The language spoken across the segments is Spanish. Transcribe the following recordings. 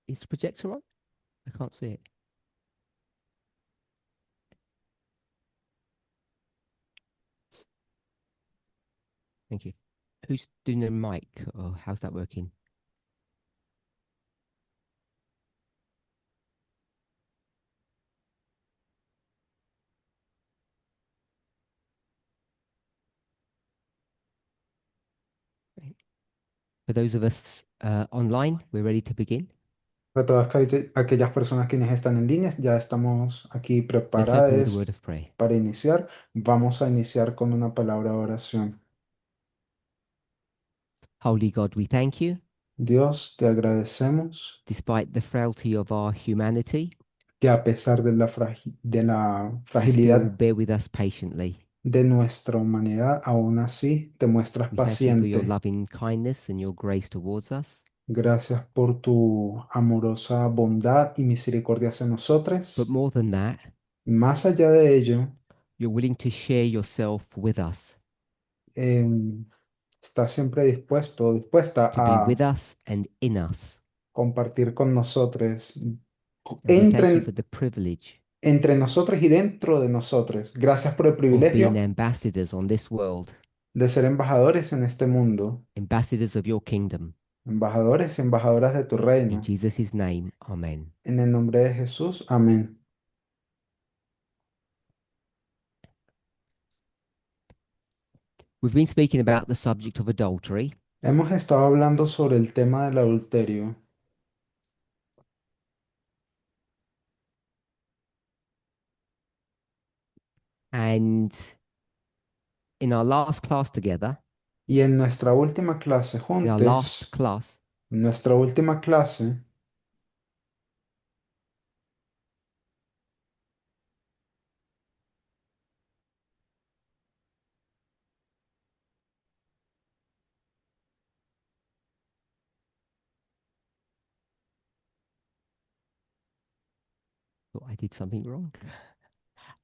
Is the projector on? I can't see it. Thank you. Who's doing the mic, or how's that working? For those of us online, we're ready to begin. Para todas aquellas personas quienes están en línea, ya estamos aquí Let's open with a word preparadas of prayer. para iniciar. Vamos a iniciar con una palabra de oración. Holy God, we thank you. Dios, te agradecemos Despite the frailty of our humanity, que a pesar de la you still fragilidad bear with us patiently. de nuestra humanidad, aún así te muestras We thank you for your paciente. loving kindness and your grace towards us. Gracias por tu amorosa bondad y misericordia hacia But nosotros. more than that, Más allá de ello, you're willing to share yourself with us, em, estás siempre dispuesto o dispuesta to be with a us and in us. compartir con nosotros, And we thank you for entre, the privilege entre nosotros y dentro de nosotros. Gracias por el of being privilegio ambassadors on this world, de ser embajadores en este mundo, ambassadors of your kingdom. embajadores y embajadoras de tu In reino. Jesus' name, amen. En el nombre de Jesús, amén. We've been speaking about the subject of adultery, Hemos estado hablando sobre el tema del adulterio and in our last class together, y en nuestra última clase in our last juntos, class, nuestra última clase, thought I did something wrong.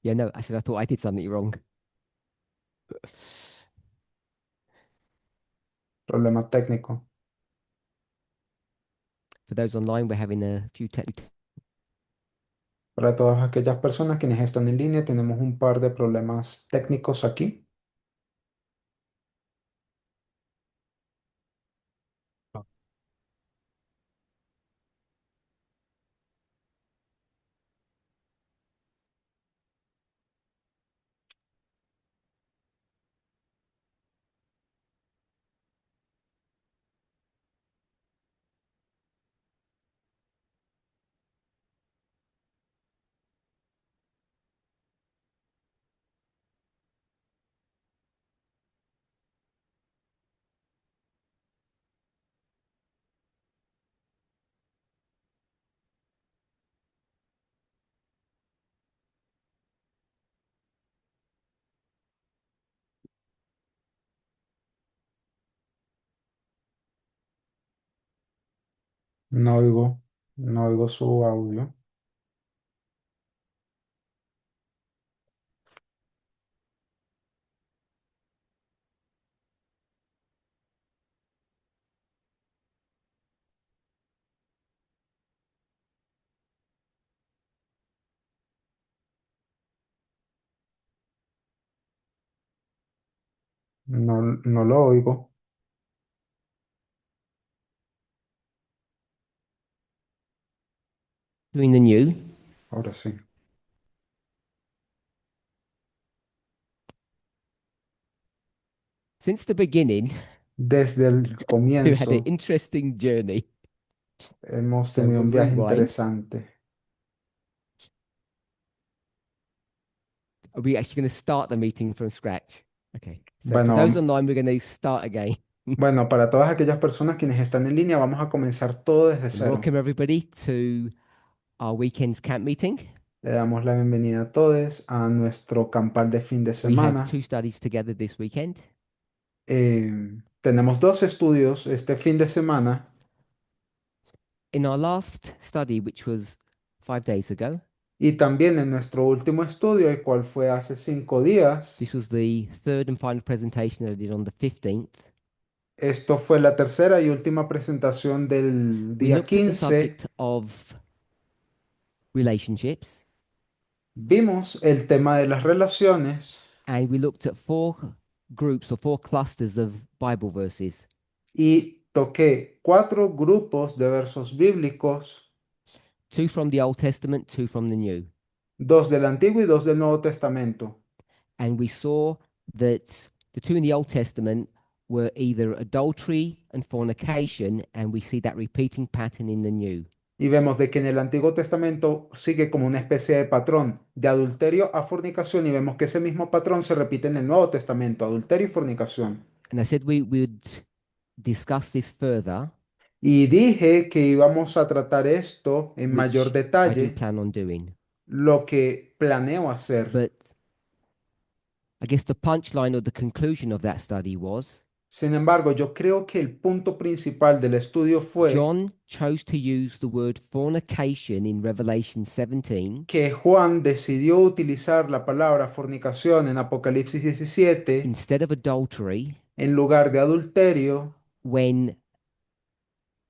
Yeah, no, I said I thought I did something wrong. problema técnico. For those online, we're having a few technical. Para todas aquellas personas quienes están en línea, tenemos un par de problemas técnicos aquí. No oigo su audio. No, no lo oigo. Doing the new. Ahora sí. Since the beginning, Desde el we've had an comienzo interesting journey. hemos So tenido we'll un viaje rewind. interesante. Are we actually going to start the meeting from scratch? Okay. So for Bueno, those online, we're going to start again. bueno, para todas aquellas personas quienes están en línea, vamos a comenzar todo desde And cero. welcome everybody to our weekend's camp meeting. Le damos la bienvenida a todos a nuestro campal de fin de We have semana. two studies together this weekend. Tenemos dos estudios este fin de semana In our last study, which was 5 days ago, y también en nuestro último estudio, el cual fue hace 5 días. this was the third and final presentation that I did on the 15th. Esto fue la tercera y última presentación del We día looked at the 15. subject of relationships, Vimos el tema de las relaciones and we looked at four groups or four clusters of Bible verses. y toqué cuatro grupos de versos bíblicos, Two from the Old Testament, two from the New. dos del Antiguo y dos del Nuevo Testamento. And we saw that the two in the Old Testament were either adultery and fornication, and we see that repeating pattern in the New. Y vemos de que en el Antiguo Testamento sigue como una especie de patrón de adulterio a fornicación y vemos que ese mismo patrón se repite en el Nuevo Testamento, adulterio y fornicación. And I said we would discuss this further, Y dije que íbamos a tratar esto en mayor which I do detalle, plan on doing. lo que planeo hacer. But I guess the punchline or the conclusion of that study was Sin embargo, yo creo que el punto principal del estudio fue John chose to use the word fornication in Revelation 17 que Juan decidió utilizar la palabra fornicación en Apocalipsis 17 instead of adultery en lugar de adulterio, when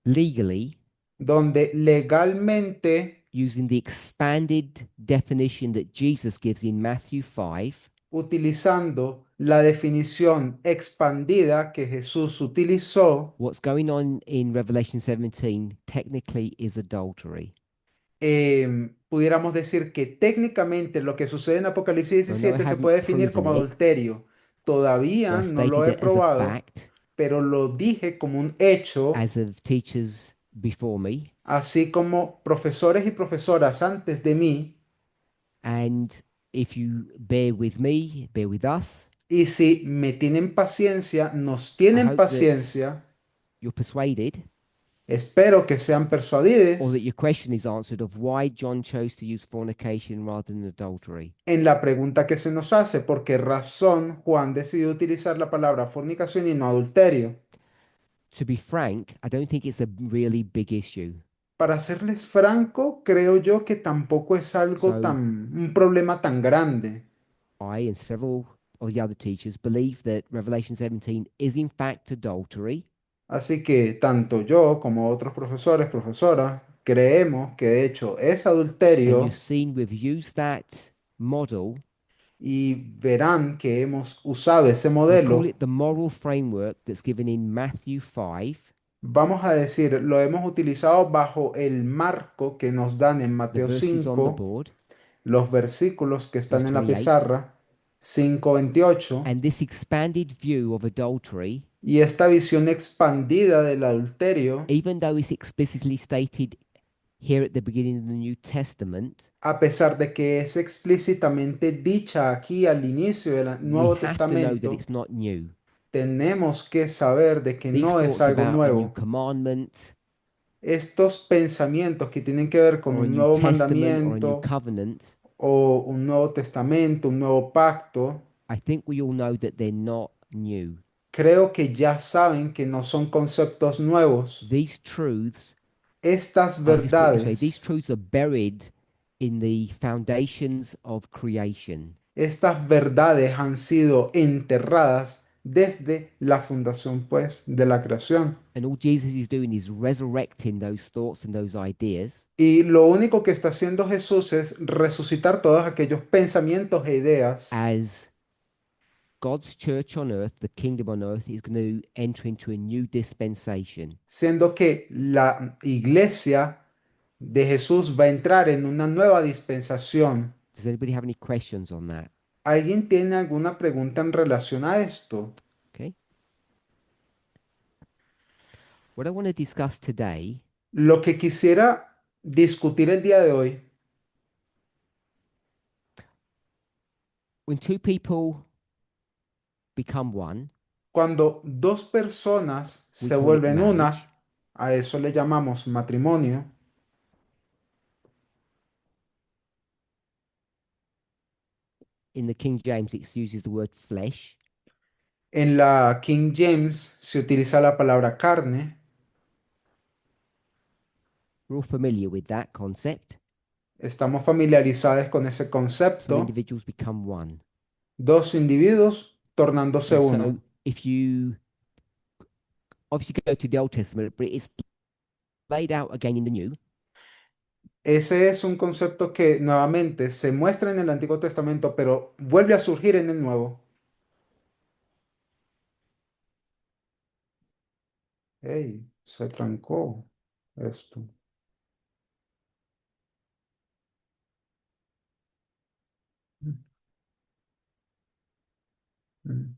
legally, donde legalmente, using the expanded definition that Jesus gives in Matthew 5, utilizando la definición expandida que Jesús utilizó, what's going on in Revelation 17 technically is adultery. pudiéramos decir que técnicamente lo que sucede en Apocalipsis So no, I 17 se puede haven't definir proven como it, adulterio. but Todavía I no lo stated he it as a probado, fact, pero lo dije como un hecho, as of teachers before me. así como profesores y profesoras antes de mí. And if you bear with me, bear with us, Y si me tienen paciencia, nos I tienen hope that paciencia, you're persuaded espero que sean or that persuadidos your question is answered of why John chose to use fornication rather than adultery. en la pregunta que se nos hace, por qué razón Juan decidió utilizar la palabra fornicación y no adulterio. To be frank, I don't think it's a really big issue. Para serles franco, creo yo que tampoco es algo So tan, un problema tan grande. I and several of the other teachers believe that Revelation 17 is in fact adultery, Así que tanto yo como otros profesores, profesoras, creemos que de hecho es and you've adulterio seen we've used that model. y verán que hemos usado ese We'll call modelo. it the moral framework that's given in Matthew 5, Vamos a decir, lo hemos utilizado bajo el marco que nos dan en the Mateo verses on the 5, board, los versículos que verse están en la 28, pizarra, 5:28, and this expanded view of adultery, y esta visión expandida del adulterio, even though it's explicitly stated here at the beginning of the New Testament, a pesar de que es explícitamente dicha aquí al inicio del we Nuevo have to know that Testamento, it's not new. tenemos que saber de que These no es thoughts algo about a new nuevo. commandment Estos pensamientos que tienen que ver con or a un new nuevo testament or a new mandamiento covenant, o un nuevo testamento, un nuevo pacto, I think we all know that they're not new. creo que ya saben que no son conceptos nuevos. These truths, Estas I'll just put it this way, these verdades, truths are buried in the foundations of creation. estas verdades han sido enterradas desde la fundación, pues, de la creación. And all Jesus is doing is resurrecting those thoughts and those ideas Y lo único que está haciendo Jesús es resucitar todos aquellos pensamientos e ideas, as God's church on earth, the kingdom on earth, is going to enter into a new dispensation. siendo que la iglesia de Jesús va a entrar en una nueva dispensación. Does anybody have any questions on that? ¿Alguien tiene alguna pregunta en relación a esto? Okay. What I want to discuss today Lo que quisiera discutir el día de hoy, when two people become one, cuando dos personas we se call it vuelven marriage. una, a eso le llamamos matrimonio. In the King James, it uses the word flesh. En la King James se utiliza la palabra carne. We're all familiar with that concept. Estamos familiarizados con ese So concepto. individuals become one. Dos individuos tornándose And so uno. if you obviously go to the Old Testament, but it's laid out again in the New. Ese es un concepto que nuevamente se muestra en el Antiguo Testamento, pero vuelve a surgir en el Nuevo. ¡Ey! Se trancó esto. Mm, mm.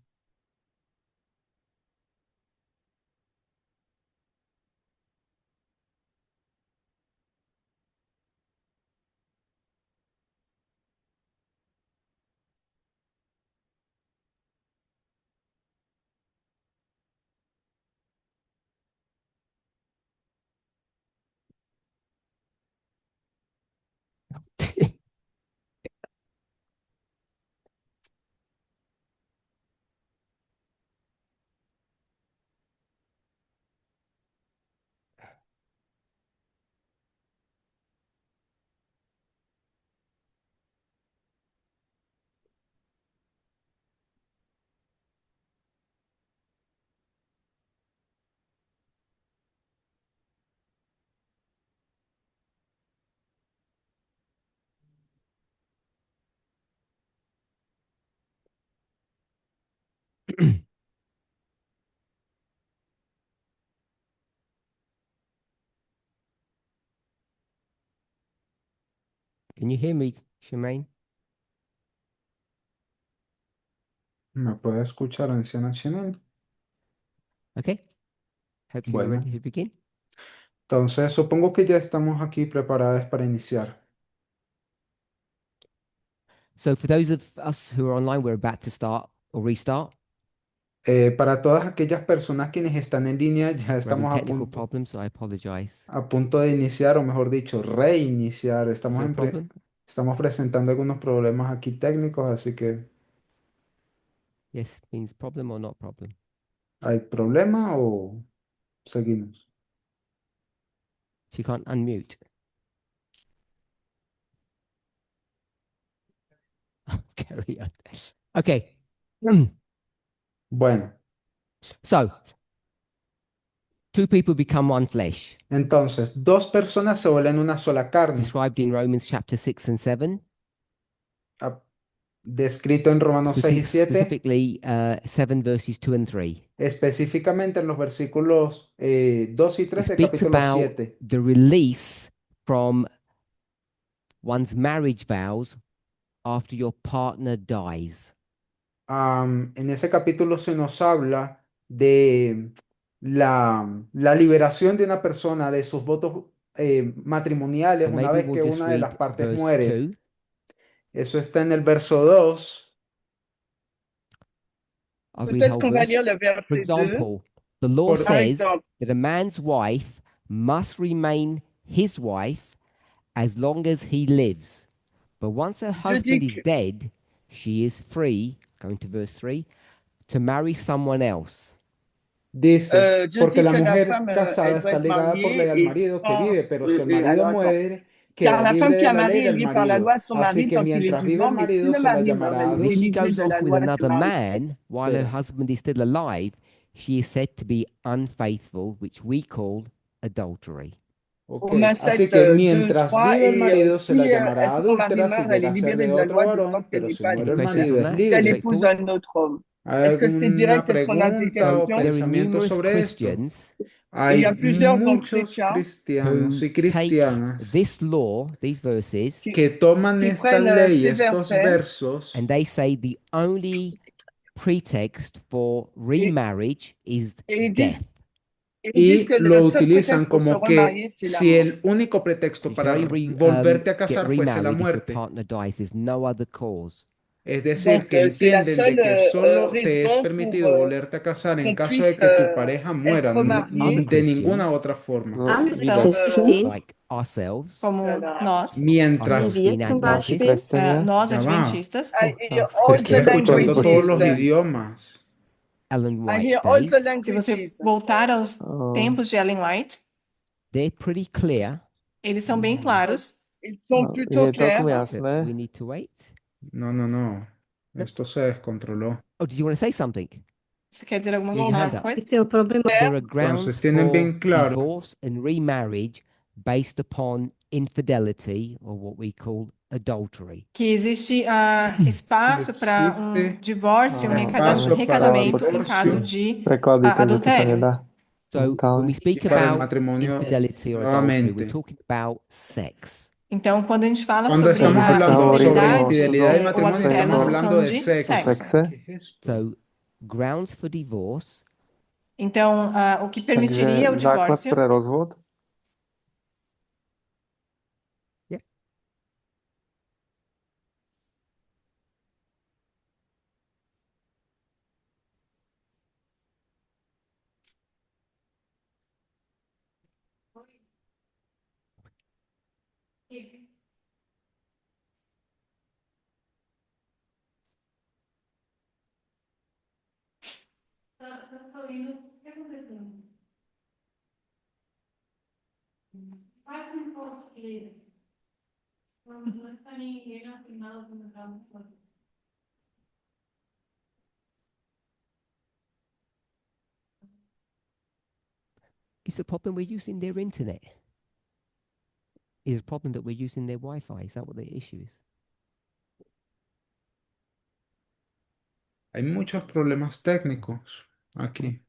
Can you hear me, Shemaine? ¿Me puede escuchar, anciana Shimen? Okay. Hopefully we're Bueno, ready to begin. entonces supongo que ya estamos aquí preparadas para iniciar. So for those of us who are online, we're about to start or restart. Para todas aquellas personas quienes están en línea, ya We're having estamos technical problems, so I apologize. a punto de iniciar, o mejor dicho, reiniciar. Is there a problem? Estamos presentando algunos problemas aquí técnicos, así que Yes, means problem or not problem. ¿hay problema o seguimos? She can't unmute. Carry on. Okay. Bueno, So, two people become one flesh, entonces, dos personas se vuelven una sola carne, described in Romans chapter 6 and 7, ah, descrito en Romanos 6 y 7, specifically 7 verses 2 and 3. específicamente en los versículos 2 y It 3 del speaks capítulo about 7. the release from one's marriage vows after your partner dies. En ese capítulo se nos habla de la liberación de una persona de sus votos matrimoniales So una maybe vez we'll que just una de las read partes verse muere. 2. Eso está en el verso 2. I'll read the Peut-être whole qu'on va verse. lire le For verset 2. example, the law Por- Par says exemple, that a man's wife must remain his wife as long as he lives. But once her Dieu husband dit is que, dead, she is free, going to verse 3, to marry someone else. Dice, Dieu porque dit la que la mujer femme, casada elle doit está être ligada por ley mariée al et marido que vive, sans... pero si el marido alors, attends. muere, Car queda la libre femme qui de a la ley marié est del liée par la loi marido. de son Así mari que tant qu'il est mientras vive vivant, el mais si marido, le se la mari meurt, elle llamará est And if she délivrée goes de off la with loi another du mari. man while her Espera. husband is still alive, she is said to be unfaithful, which we call adultery. Ok, Romains así 7, que 2, mientras 3, vive el et marido, se la si llamará son mari adúltera si meurt, elle llega est a ser libérée de de la otro loi de sorte varón, qu'elle pero n'est si pas muere Any el adultère questions marido on es that? si elle libre. épouse Straightforward. un autre homme. ¿Hay Est-ce que c'est alguna direct? Est-ce qu'on a appliqué pregunta o question? There are pensamiento numerous sobre esto? Christians Il y Hay a plusieurs donc muchos chrétiens cristianos who y take cristianas this law, these verses, qui, que toman qui esta prennent ley, ces estos versets versos, and they say the only pretext for et, remarriage is et death. ils disent y que lo le seul utilizan prétexte pour se como que remarier, c'est la si mort. el único So pretexto you can para only volverte a get casar fuese la remarried if your muerte. partner dies. There's no other cause. Es decir, Donc, que c'est la entienden de seule que solo te es raison pour permitido volverte a casar en qu'on caso de puisse que tu pareja muera, être marié. Other de ninguna Christians, otra forma. Amsterdam Christine, like ourselves, como nós, Mientras, ourselves being Wie zum Adventists, Beispiel, nós ya va, adventistas, I hear te all estoy the escuchando todos los languages. idiomas. Ellen I White's hear all the days, se você languages. voltar aos tempos de Ellen White, they're pretty clear eles são bem claros Ils sont plutôt clairs. that we need to wait. No, no, no. Esto se descontroló. Oh, did you want to say something? Você quer dizer alguma Yeah, your hand up. coisa? Esse é o problema. There are grounds Entonces, tienen for bien claro. divorce and remarriage based upon infidelity or what we call adultery. Que existe espaço para existe divórcio, espaço recasamento para em caso divorcio. de Prekladíte, že to sa adultério. nedá. So when we Momentálne. speak Para el about matrimonio, infidelity or adultery, we're nuevamente, talking about sex. Então, quando a gente fala cuando sobre estamos a hablando sobre infidelidade infidelidad y ou matrimonio, adultério, estamos nós estamos hablando falando de de sexo. sexo. Sexe. ¿Qué es esto? So grounds for divorce Então, o que Takže permitiria o základ divórcio pre rozvod. is the problem we're using their internet. Is the problem that we're using their Wi-Fi? Is that what the issue is? Hay muchos problemas técnicos aquí.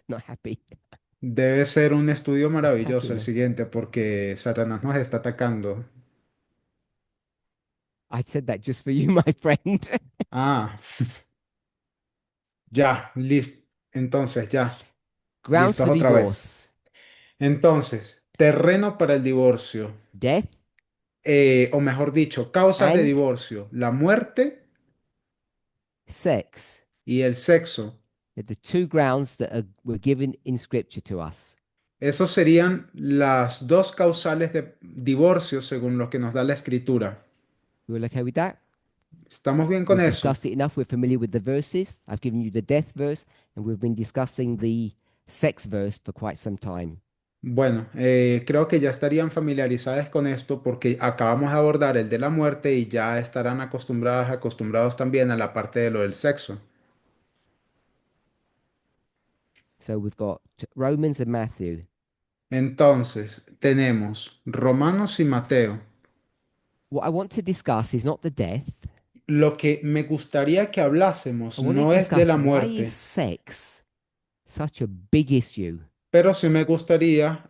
Not happy. Debe ser un estudio maravilloso el us. siguiente porque Satanás nos está atacando. I said that just for you, my friend. Ah, ya, listo. Entonces, ya. Grounds Listos for otra vez. divorce. Entonces, terreno para el divorcio. Death, O mejor dicho, causas de And- divorcio. La muerte sex. y el sexo. They're the two grounds that were given in scripture to us. Esos serían las dos causales de divorcio según lo que nos da la escritura. You all okay with that? ¿Estamos bien con We've eso? discussed it enough. We're familiar with the verses. I've given you the death verse, and we've been discussing the sex verse for quite some time. Bueno, creo que ya estarían familiarizadas con esto porque acabamos de abordar el de la muerte y ya estarán acostumbrados también a la parte de lo del sexo. So we've got Romans and Matthew. Entonces, tenemos Romanos y Mateo. What I want to discuss is not the death. Lo que me gustaría que hablásemos I want to no es de discuss la why muerte, is sex such a big issue. pero sí me gustaría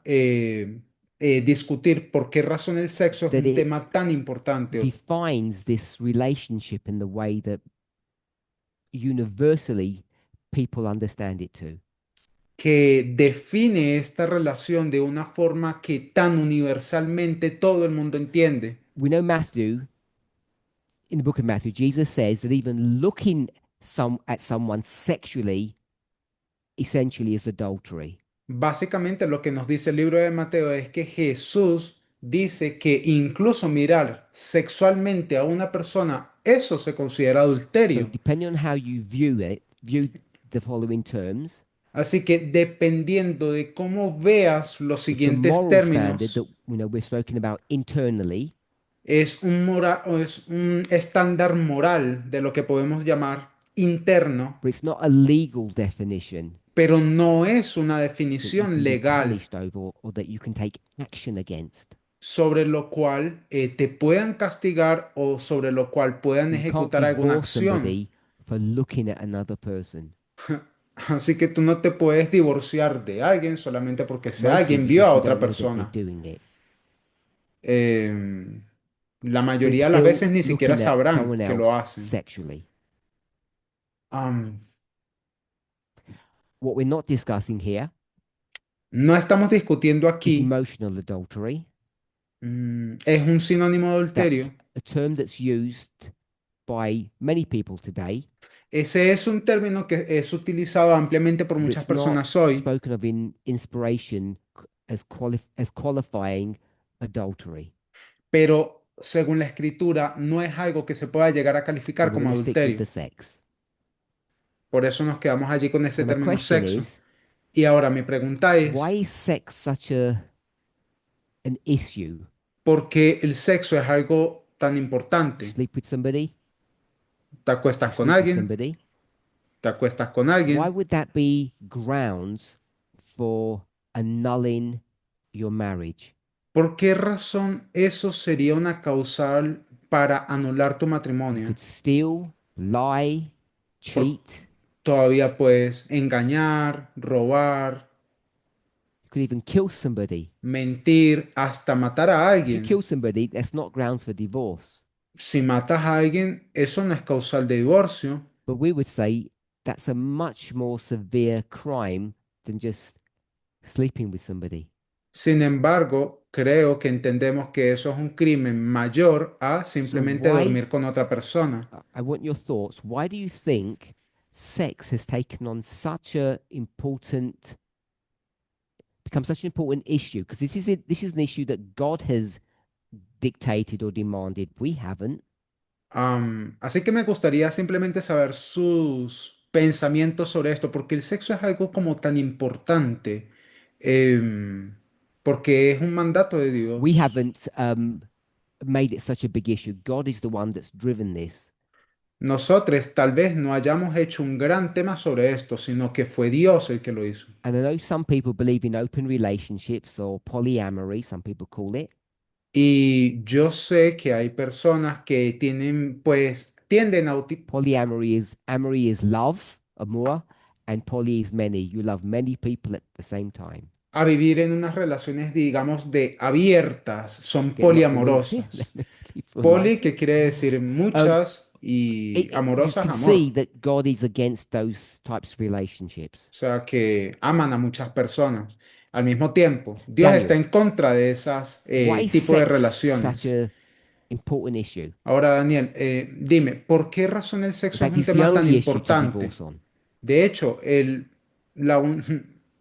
discutir por qué razón el sexo es That un it tema tan importante. Defines this relationship in the way that universally people understand it too. Que define esta relación de una forma que tan universalmente todo el mundo entiende. We know Matthew, in the book of Matthew, Jesus says that even looking at someone sexually essentially is adultery. Básicamente lo que nos dice el libro de Mateo es que Jesús dice que incluso mirar sexualmente a una persona, eso se considera So adulterio. depending on how you view the following terms, Así que dependiendo de cómo veas los it's a siguientes moral standard términos, that we're spoken about internally, es un estándar moral de lo que podemos llamar interno, but it's not a legal definition pero no es una that you definición can be legal punished over or that you can take action against. sobre lo cual te puedan castigar o sobre lo cual So puedan you can't ejecutar alguna divorce acción. somebody for looking at another person. Así que tú no te puedes divorciar de alguien solamente porque ese Mostly alguien because vio a you otra don't know that they're persona. doing it. La But it's mayoría de las still veces ni siquiera looking at sabrán someone que lo else hacen. sexually. Am, What we're not discussing here no estamos discutiendo is aquí. emotional adultery. Es un sinónimo de adulterio. That's a term that's used by many people today, Ese es un término que es utilizado ampliamente por but muchas it's not personas hoy, spoken of in inspiration as qualifying adultery. pero según la escritura, no es algo que se pueda llegar a So calificar we're como going to stick with adulterio. the sex. Por eso nos quedamos allí con ese So my término question sexo. is, Y ahora mi pregunta why es, is sex such an issue? ¿por qué el sexo es algo tan You importante? sleep with somebody, ¿Te you acuestas con sleep with alguien? somebody. ¿Te acuestas con Why alguien? would that be grounds for annulling your marriage? ¿Por qué razón eso sería una causal para anular tu You matrimonio? could steal, lie, Por- cheat. Todavía puedes engañar, robar, You could even kill somebody. mentir, hasta matar a If you alguien. kill somebody, that's not grounds for divorce. Si matas a alguien, eso no es causal de divorcio. But we would say that's a much more severe crime than just sleeping with somebody. Sin embargo, creo que entendemos que eso es un crimen mayor a So simplemente why, dormir con otra persona. I want your thoughts. Why do you think sex has taken on such a important, become such an important issue? Because this is an issue that God has dictated or demanded. We haven't. Así que me gustaría simplemente saber sus pensamientos sobre esto, porque el sexo es algo como tan importante, porque es un mandato de Dios. We haven't made it such a big issue. God is the one that's driven this. Nosotros tal vez no hayamos hecho un gran tema sobre esto, sino que fue Dios el que lo hizo. And I know some people believe in open relationships or polyamory, some people call it. Y yo sé que hay personas que tienen, pues, tienden a, Amory is love, amor, and poly is many. You love many people at the same time. a vivir en unas relaciones, digamos, de abiertas, son Get lots of winks here. poliamorosas. People Poli, like que it. quiere decir muchas, y You amorosas, can see amor. that God is against those types of relationships. O sea, que aman a muchas personas. Al mismo tiempo, Dios está Daniel, en contra de esas why is tipos de sex such relaciones. a important issue? Ahora, Daniel, dime, ¿por qué razón el In sexo es fact, un it's the tema tan only issue to importante? divorce on. De hecho,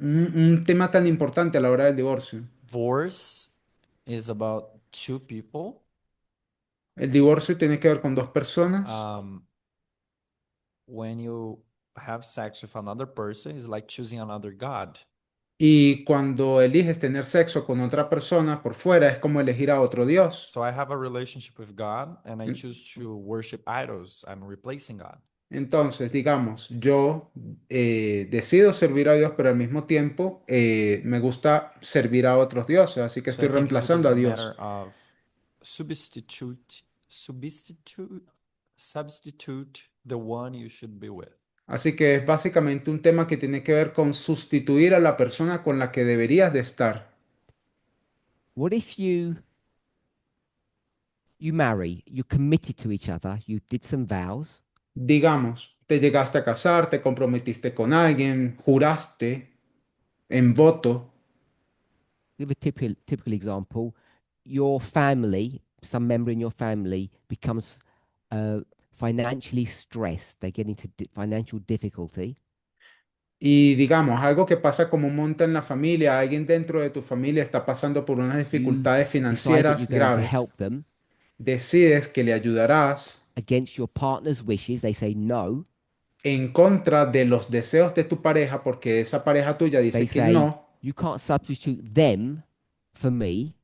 un tema tan importante a la hora del divorcio. Divorce is about two people El divorcio tiene que ver con dos personas. um, when you have sex with another person, it's like choosing another God. Y cuando eliges tener sexo con otra persona por fuera, es como elegir a otro Dios. So I have a relationship with God and I Mm. choose to worship idols. I'm replacing God. Entonces, digamos, yo decido servir a Dios, pero al mismo tiempo me gusta servir a otros dioses, así que So I estoy think it reemplazando is a a Dios. matter of substitute the one you should be with. Así que es básicamente un tema que tiene que ver con sustituir a la persona con la que deberías de estar. What if you marry, you're committed to each other, you did some vows, Digamos, te llegaste a casar, te comprometiste con alguien, juraste en voto. give a typical example. Your family, some member in your family becomes financially stressed. They get into financial difficulty. Y digamos, algo que pasa como un monte en la familia, alguien dentro de tu familia está pasando por unas You dificultades decide that you're financieras going to graves. help them Decides que le ayudarás against your partner's wishes. They say no. en contra de los deseos de tu pareja porque esa pareja tuya They dice que say no you can't substitute them for me.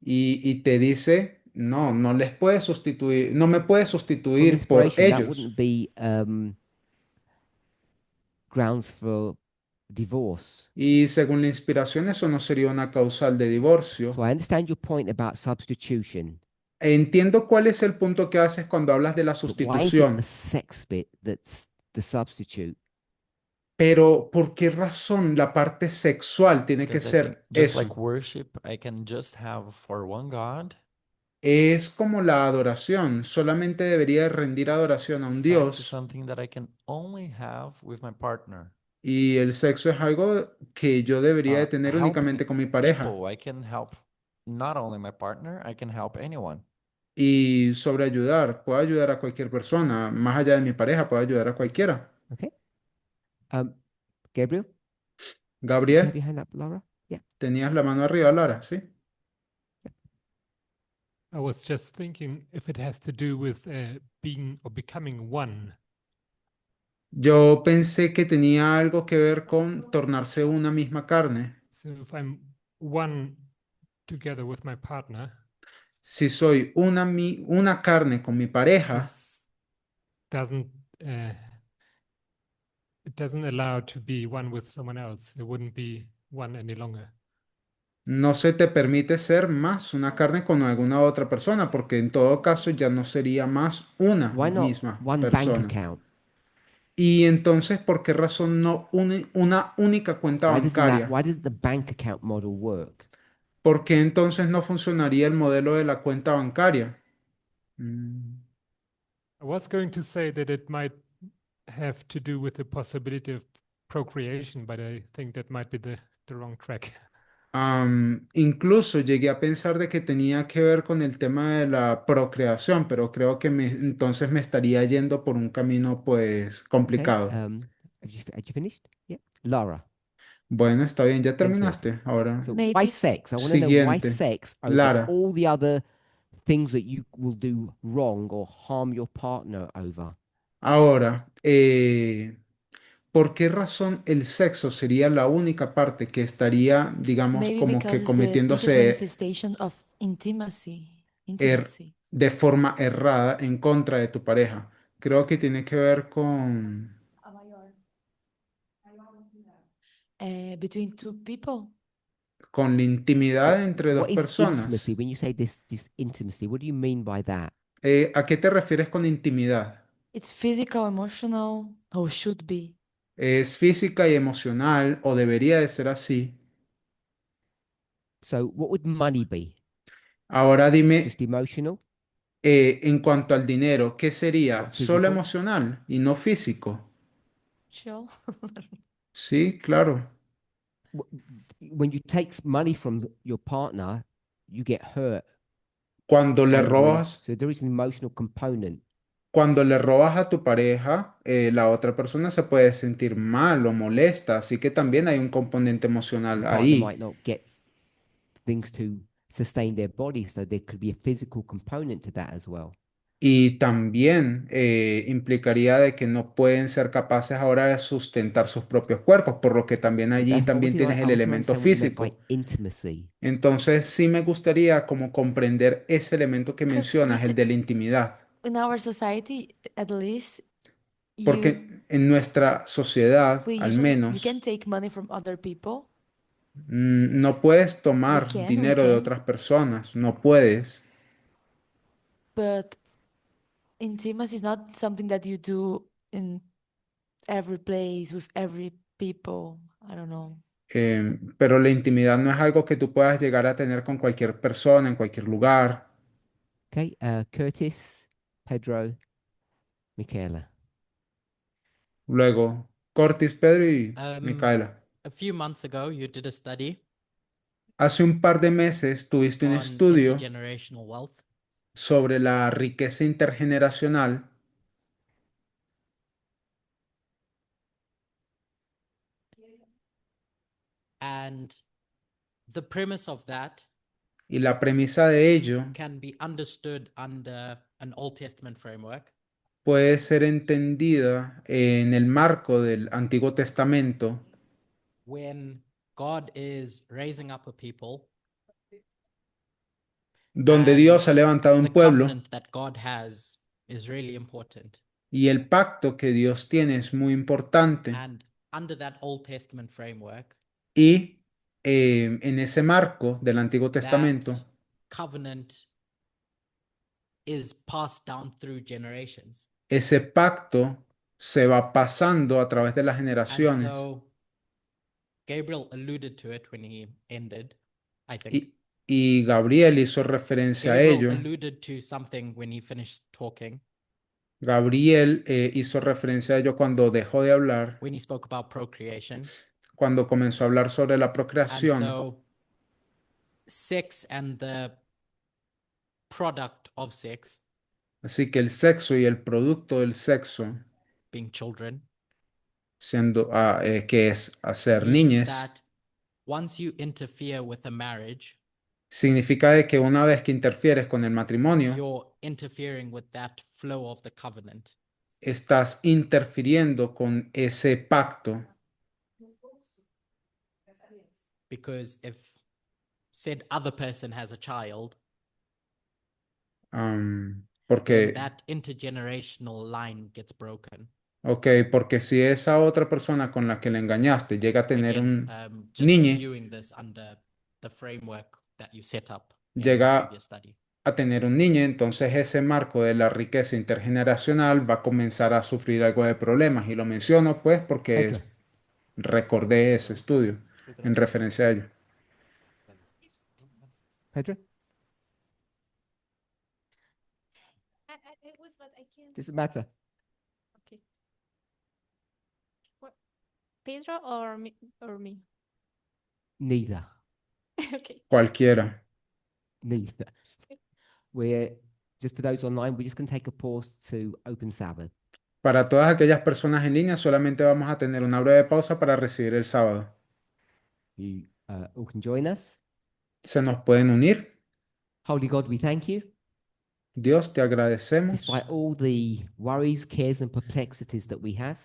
y te dice, no, no les puedes sustituir, no me puedes From sustituir por inspiration, that ellos. wouldn't be grounds for divorce. Y según la inspiración, eso no sería una causal de divorcio. So I understand your point about substitution, Entiendo cuál es el punto que haces cuando hablas de la but why is it the sustitución, sex bit that's the substitute? pero ¿por qué razón la parte sexual tiene que Because I think ser just eso? like worship, I can just have for one God. Es como la adoración, solamente debería rendir adoración a un Sex is Dios something that I can only have with my partner. y el sexo es algo que yo debería de tener Helping únicamente con mi pareja. people, I can help not only my partner, I can help anyone. Y sobre ayudar, puedo ayudar a cualquier persona, más allá de mi pareja, puedo ayudar a cualquiera. Okay. Gabriel, did you have Gabriel, your hand up, Laura? Yeah. tenías la mano arriba, Lara, ¿sí? I was just thinking if it has to do with being or becoming one. Yo pensé que tenía algo que ver con tornarse una misma carne. So if I'm one together with my partner, Si soy una carne con mi pareja, this doesn't it doesn't allow to be one with someone else. It wouldn't be one any longer. no se te permite ser más una carne con alguna otra persona, porque en todo caso ya no sería más una Why not misma one bank persona. account? Y entonces, ¿por qué razón no una única cuenta bancaria? Why does the bank account model work? ¿Por qué entonces no funcionaría el modelo de la cuenta bancaria? Mm, I was going to say that it might have to do with the possibility of procreation, but I think that might be the wrong track. Incluso llegué a pensar de que tenía que ver con el tema de la procreación, pero creo que entonces me estaría yendo por un camino pues Okay. complicado. Have you finished? Yeah. Lara. Bueno, está bien, ya Then terminaste. Curtis. Ahora, So why Maybe. sex? I want to know why siguiente. sex over Lara, all the other things that you will do wrong or harm your partner over. ahora, ¿por qué razón el sexo sería la única parte que estaría, digamos, Maybe como que because it's the biggest cometiéndose manifestation of intimacy. Intimacy. de forma errada en contra de tu pareja? Creo que tiene que ver Between two people. con la So intimidad entre dos what is personas. intimacy? When you say this intimacy, what do you mean by that? ¿A qué te refieres con intimidad? It's physical, emotional, or should be. ¿Es física y emocional o debería de ser así? So what would money be? Ahora dime, Just emotional, en cuanto al dinero, ¿qué sería? not ¿Solo physical? emocional y no físico? Chill. Sí, claro. When you take money from your partner, you get hurt, Cuando le angry. robas, So there is an emotional component. cuando le robas a tu pareja, la otra persona se puede sentir mal o molesta, así que también hay un componente The emocional partner ahí. might not get things to sustain their body, so there could be a physical component to that as well. Y también implicaría de que no pueden ser capaces ahora de sustentar sus propios cuerpos, por lo que también So allí that's, también tienes I el want to elemento understand what you meant by físico. intimacy. Entonces sí me gustaría como comprender ese elemento que Because mencionas, el de la intimidad, in our society, at least, porque en nuestra sociedad, we al usually you menos, can take money from other people. no puedes tomar we dinero de can, otras personas, no puedes. but intimacy is not something that you do in every place with every people. I don't know. Pero la intimidad no es algo que tú puedas llegar a tener con cualquier persona, en cualquier lugar. Okay, Curtis, Pedro, Michaela. Luego, Cortis, Pedro y Micaela. A few months ago, you did a study Hace un par de meses tuviste un on estudio intergenerational wealth, sobre la riqueza intergeneracional and the premise of that y la premisa de ello can be understood under an Old Testament framework, puede ser entendida en el marco del Antiguo Testamento, when God is raising up a people, donde and Dios ha levantado the un pueblo covenant that God has is really important. y el pacto que Dios tiene es muy importante. And under that Old Testament framework, Y en ese marco del Antiguo that Testamento, covenant is passed down through generations. ese pacto se va pasando a través de las And generaciones. so Gabriel alluded to it when he ended, I think. Y Gabriel hizo referencia a Gabriel ello. alluded to something when he finished talking, Gabriel hizo referencia a ello cuando dejó de hablar, when he spoke about procreation. cuando comenzó a hablar sobre la And procreación. so sex and the product of sex, Así que el sexo y el producto del sexo, being children, siendo que es hacer means niñes, that once you interfere with a marriage, significa de que una vez que interfieres con el matrimonio, you're interfering with that flow of the covenant. estás interfiriendo con ese pacto, Because if said other person has a child, then porque, that intergenerational line gets broken. ok, porque si esa otra persona con la que le engañaste llega a tener Again, un just niño, viewing this under the framework that you set up in the llega previous study. a tener un niño, entonces ese marco de la riqueza intergeneracional va a comenzar a sufrir algo de problemas. Y lo menciono pues porque Pedro. recordé ese estudio en referencia a ello. Pedro, It was, but I can't. doesn't matter. Okay. Pedro or me? Or me? Neither. Okay. Cualquiera. Neither. We're just for those online, we're just going to take a pause to open Sabbath. Para todas aquellas personas en línea, solamente vamos a tener una breve pausa para recibir el sábado. You all can join us. Se nos pueden unir. Holy God, we thank you. Dios, te agradecemos Despite all the worries, cares, and perplexities that we have,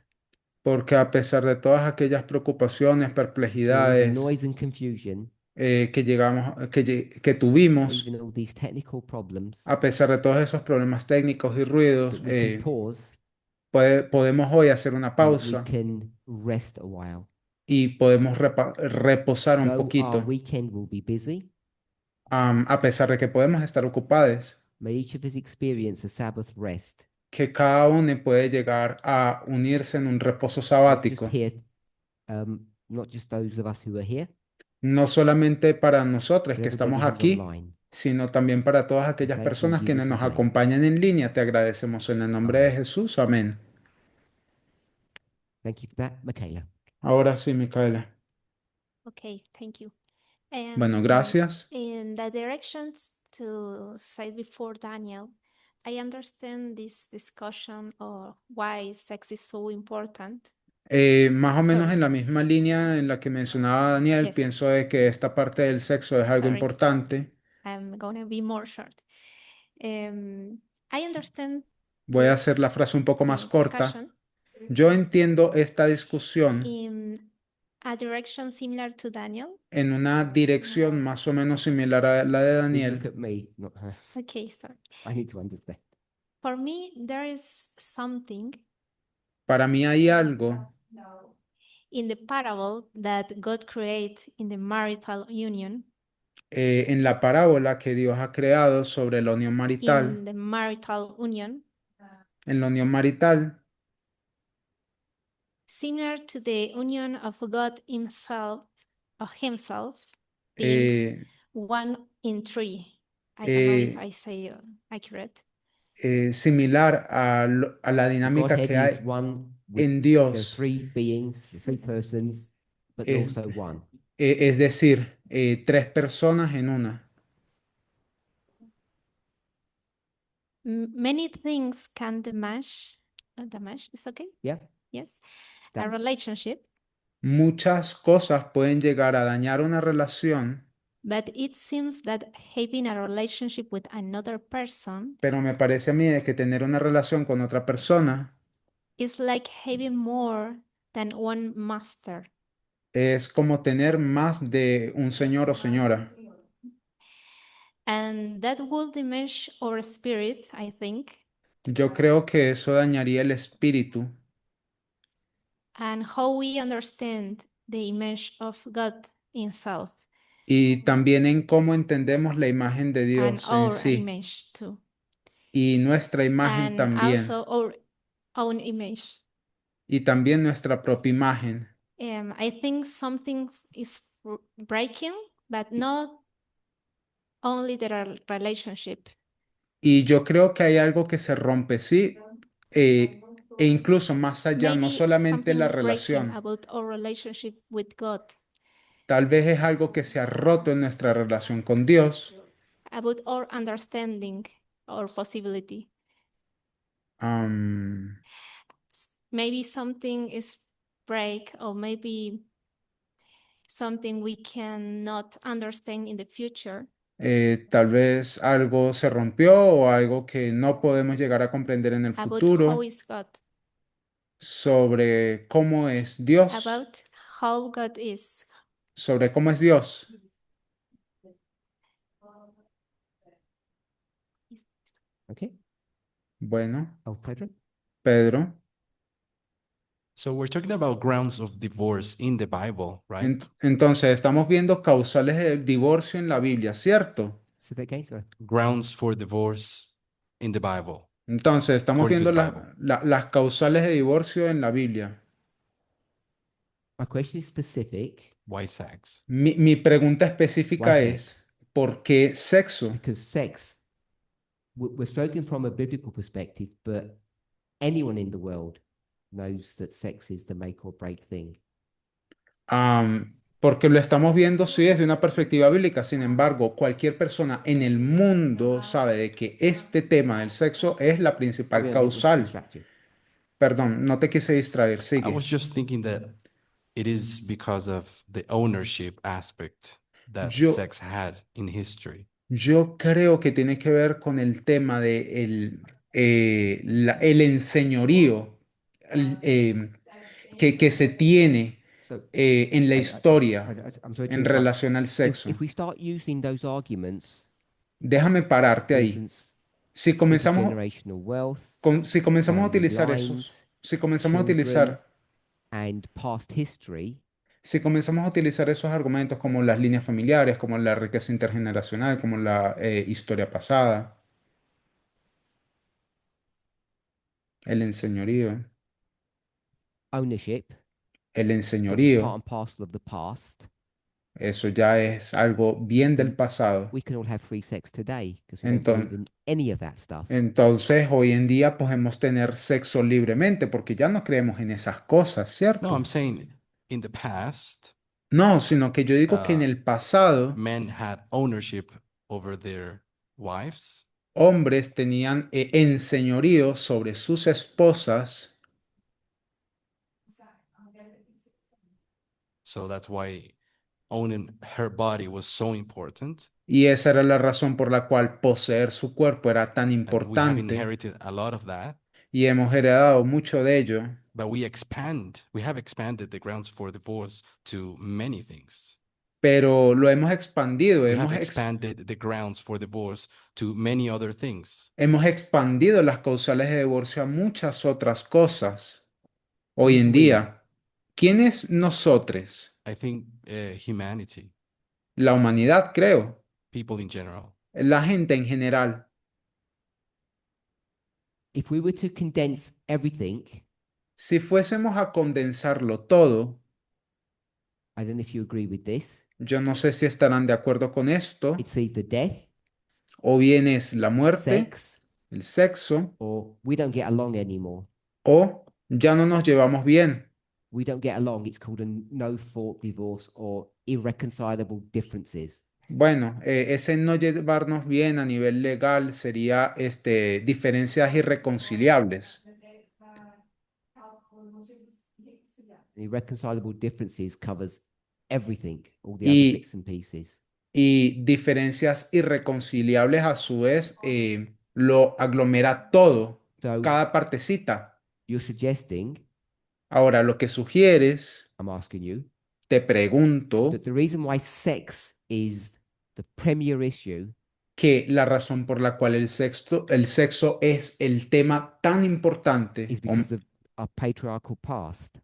porque a pesar de todas aquellas preocupaciones, through all the perplejidades noise and confusion, que tuvimos, even all these technical problems, a pesar de todos esos problemas técnicos y ruidos, that we can pause podemos hoy hacer una and that we pausa can rest a while. y podemos reposar un Though our poquito, weekend will be busy, a pesar de que podemos estar ocupados, may each of us experience a Sabbath rest, que cada uno puede llegar a unirse en un reposo not just sabático, here, not just those of us who are here, no solamente para nosotros but que everybody estamos who's aquí, online. sino también para todas aquellas Thank you in personas quienes nos Jesus' name. acompañan en línea. Te agradecemos en el nombre de Amén. Jesús. Amén. Thank you for that, Michaela. Ahora sí, Micaela. Okay, thank you. Bueno, gracias. In the directions to say before Daniel, I understand this discussion or why sex is so important. Más o menos Sorry. en la misma línea en la que mencionaba Daniel, Yes. pienso de que esta parte del sexo es algo Sorry. importante. I'm gonna be more short. I understand Voy a hacer la this frase un poco más corta. discussion Yo entiendo esta discusión in a direction similar to Daniel. en una dirección más o menos similar a la de Please look Daniel. at me, not her. Okay, sorry. I need to understand. For me, there is something Para mí hay algo in the parable that God created in the marital union, en la parábola que Dios ha creado sobre la unión marital. in the marital union, En la unión marital, similar to the union of God himself being eh, one in three. I don't know if eh, I say accurate. similar a la The dinámica Godhead que is hay one with en there are Dios. three beings, three persons, but they're Es, also one. es decir, tres personas en una. Many things can damage, is okay? Yeah. Yes. A Done. relationship, Muchas cosas pueden llegar a dañar una relación, but it seems that having a relationship with another person pero me parece a mí de que tener una relación con otra persona is like having more than one master. es como tener más de un señor o señora. And that will diminish our spirit, I think, Yo creo que eso dañaría el espíritu and how we understand the image of God himself y también en cómo entendemos la imagen de and Dios en our sí image too, y nuestra imagen and también also our own image. y también nuestra propia imagen. I think something is breaking, but not only the relationship. Y yo creo que hay algo que se rompe, sí, e incluso más allá, no Maybe solamente something la is breaking relación, about our relationship with God, tal vez es algo que se ha roto en nuestra relación con Dios. about our understanding or possibility. Am, Maybe something is break, or maybe something we cannot understand in the future. Tal vez algo se rompió o algo que no podemos llegar a comprender en el about how futuro is God, sobre cómo es Dios, about how God is. sobre cómo es Dios. Okay. Bueno, Oh, Pedro. Pedro. So we're talking about grounds of divorce in the Bible, right? Entonces, estamos viendo causales de divorcio en la Biblia, ¿cierto? Say that again, sorry. Grounds for divorce in the Bible. Entonces, estamos According to viendo the Bible. las causales de divorcio en la Biblia. My question is specific Why sex? Mi pregunta Why específica sex? es, ¿por qué sexo? Because sex, we're spoken from a biblical perspective, but anyone in the world knows that sex is the make or break thing. Porque lo estamos viendo, sí, desde una perspectiva bíblica. Sin embargo, cualquier persona en el mundo sabe de que este tema del sexo es la principal I didn't causal. distract you. Perdón, no te quise distraer, I sigue. was just thinking that it is because of the ownership aspect that Yo- sex had in history. Yo creo que tiene que ver con el tema de el enseñorío que se tiene So en la historia I'm sorry to en interrupt. relación al sexo. If we start using those arguments, Déjame pararte for ahí. instance, Si comenzamos, intergenerational wealth, si comenzamos a family utilizar lines, si comenzamos a children, utilizar, and past history, si comenzamos a utilizar esos argumentos como las líneas familiares, como la riqueza intergeneracional, como la historia pasada, el enseñorío, ownership, el that was part enseñorío, and parcel of the past, eso ya es algo bien del then pasado. we can all have free sex today because we don't believe in any of that stuff. Entonces, hoy en día podemos tener sexo libremente porque ya no creemos en esas cosas, No, ¿cierto? I'm saying in the past, No, sino que yo digo que en el pasado men had ownership over their wives, hombres tenían enseñorío sobre sus esposas, so that's why owning her body was so important. y esa era la razón por la cual poseer su cuerpo era tan And we have importante, inherited a lot of that, y hemos heredado mucho de ello, but we have expanded the grounds for divorce to many things. pero lo hemos expandido, We have expanded the grounds for divorce to many other things. hemos expandido las causales de divorcio a muchas otras cosas. Hoy Who's en we? día, ¿quién es nosotros? I think humanity, La humanidad, creo, people in general. la gente en general. If we were to condense everything, Si fuésemos a condensarlo todo, I don't know if you agree with this, yo no sé si estarán de acuerdo con esto, it's either death, o bien es la muerte, sex, el sexo, or we don't get along anymore. o ya no nos llevamos bien. We don't get along. It's called a no-fault divorce or irreconcilable differences. Bueno, ese no llevarnos bien a nivel legal sería diferencias irreconciliables. Irreconcilable differences covers everything, all the Y- other bits and pieces. Y diferencias irreconciliables a su vez lo aglomera todo, So cada partecita. you're suggesting, Ahora, lo que sugieres, I'm asking you, te pregunto, that the reason why sex is the premier issue que la razón por la cual el sexo es el tema tan importante is because of our patriarchal past,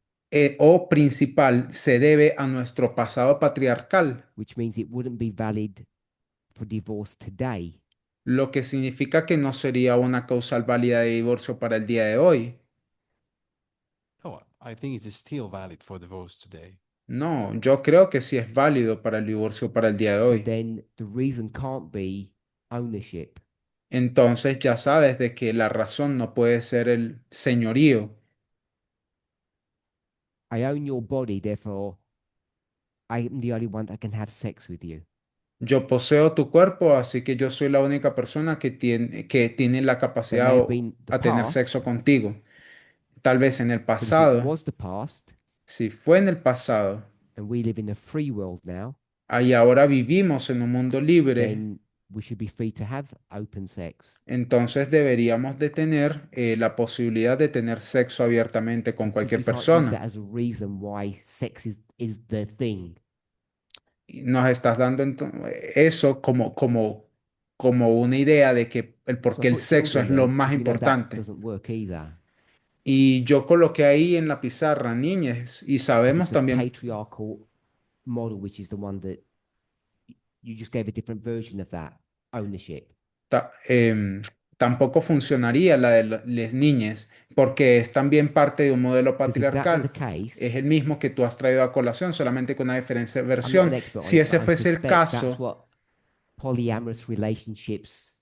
o principal se debe a nuestro pasado patriarcal, which means it wouldn't be valid for divorce today. lo que significa que no sería una causal válida de divorcio para el día de hoy. No, I think it is still valid for divorce today. No, yo creo que sí es válido para el divorcio para el día de So hoy. then the reason can't be ownership. Entonces ya sabes de que la razón no puede ser el señorío. I own your body, therefore I am the only one that can have sex with you. Yo poseo tu cuerpo, así que yo soy la única persona que tiene la capacidad have been the a tener past, sexo contigo. Tal vez en el But if it pasado, was the past, si fue en el pasado, and we live in a free world now, y ahora vivimos en un mundo libre, then we should be free to have open sex. entonces deberíamos de tener la posibilidad de tener sexo abiertamente con We cualquier can't use that persona. as a reason why sex is the thing. Y nos estás dando eso como una idea de que el por So qué I el put sexo es children lo there más because we know that importante. doesn't work either. Y yo coloqué ahí en la pizarra niñez y 'Cause sabemos it's a también, patriarchal model, which is the one that you just gave a different version of that ownership. tampoco funcionaría la de las niñes porque es también parte de un modelo Because if that were the patriarcal. case, Es el mismo que tú has traído a colación, solamente con una diferente I'm not an versión. expert on Si it, ese but I fuese el suspect that's caso, what polyamorous relationships,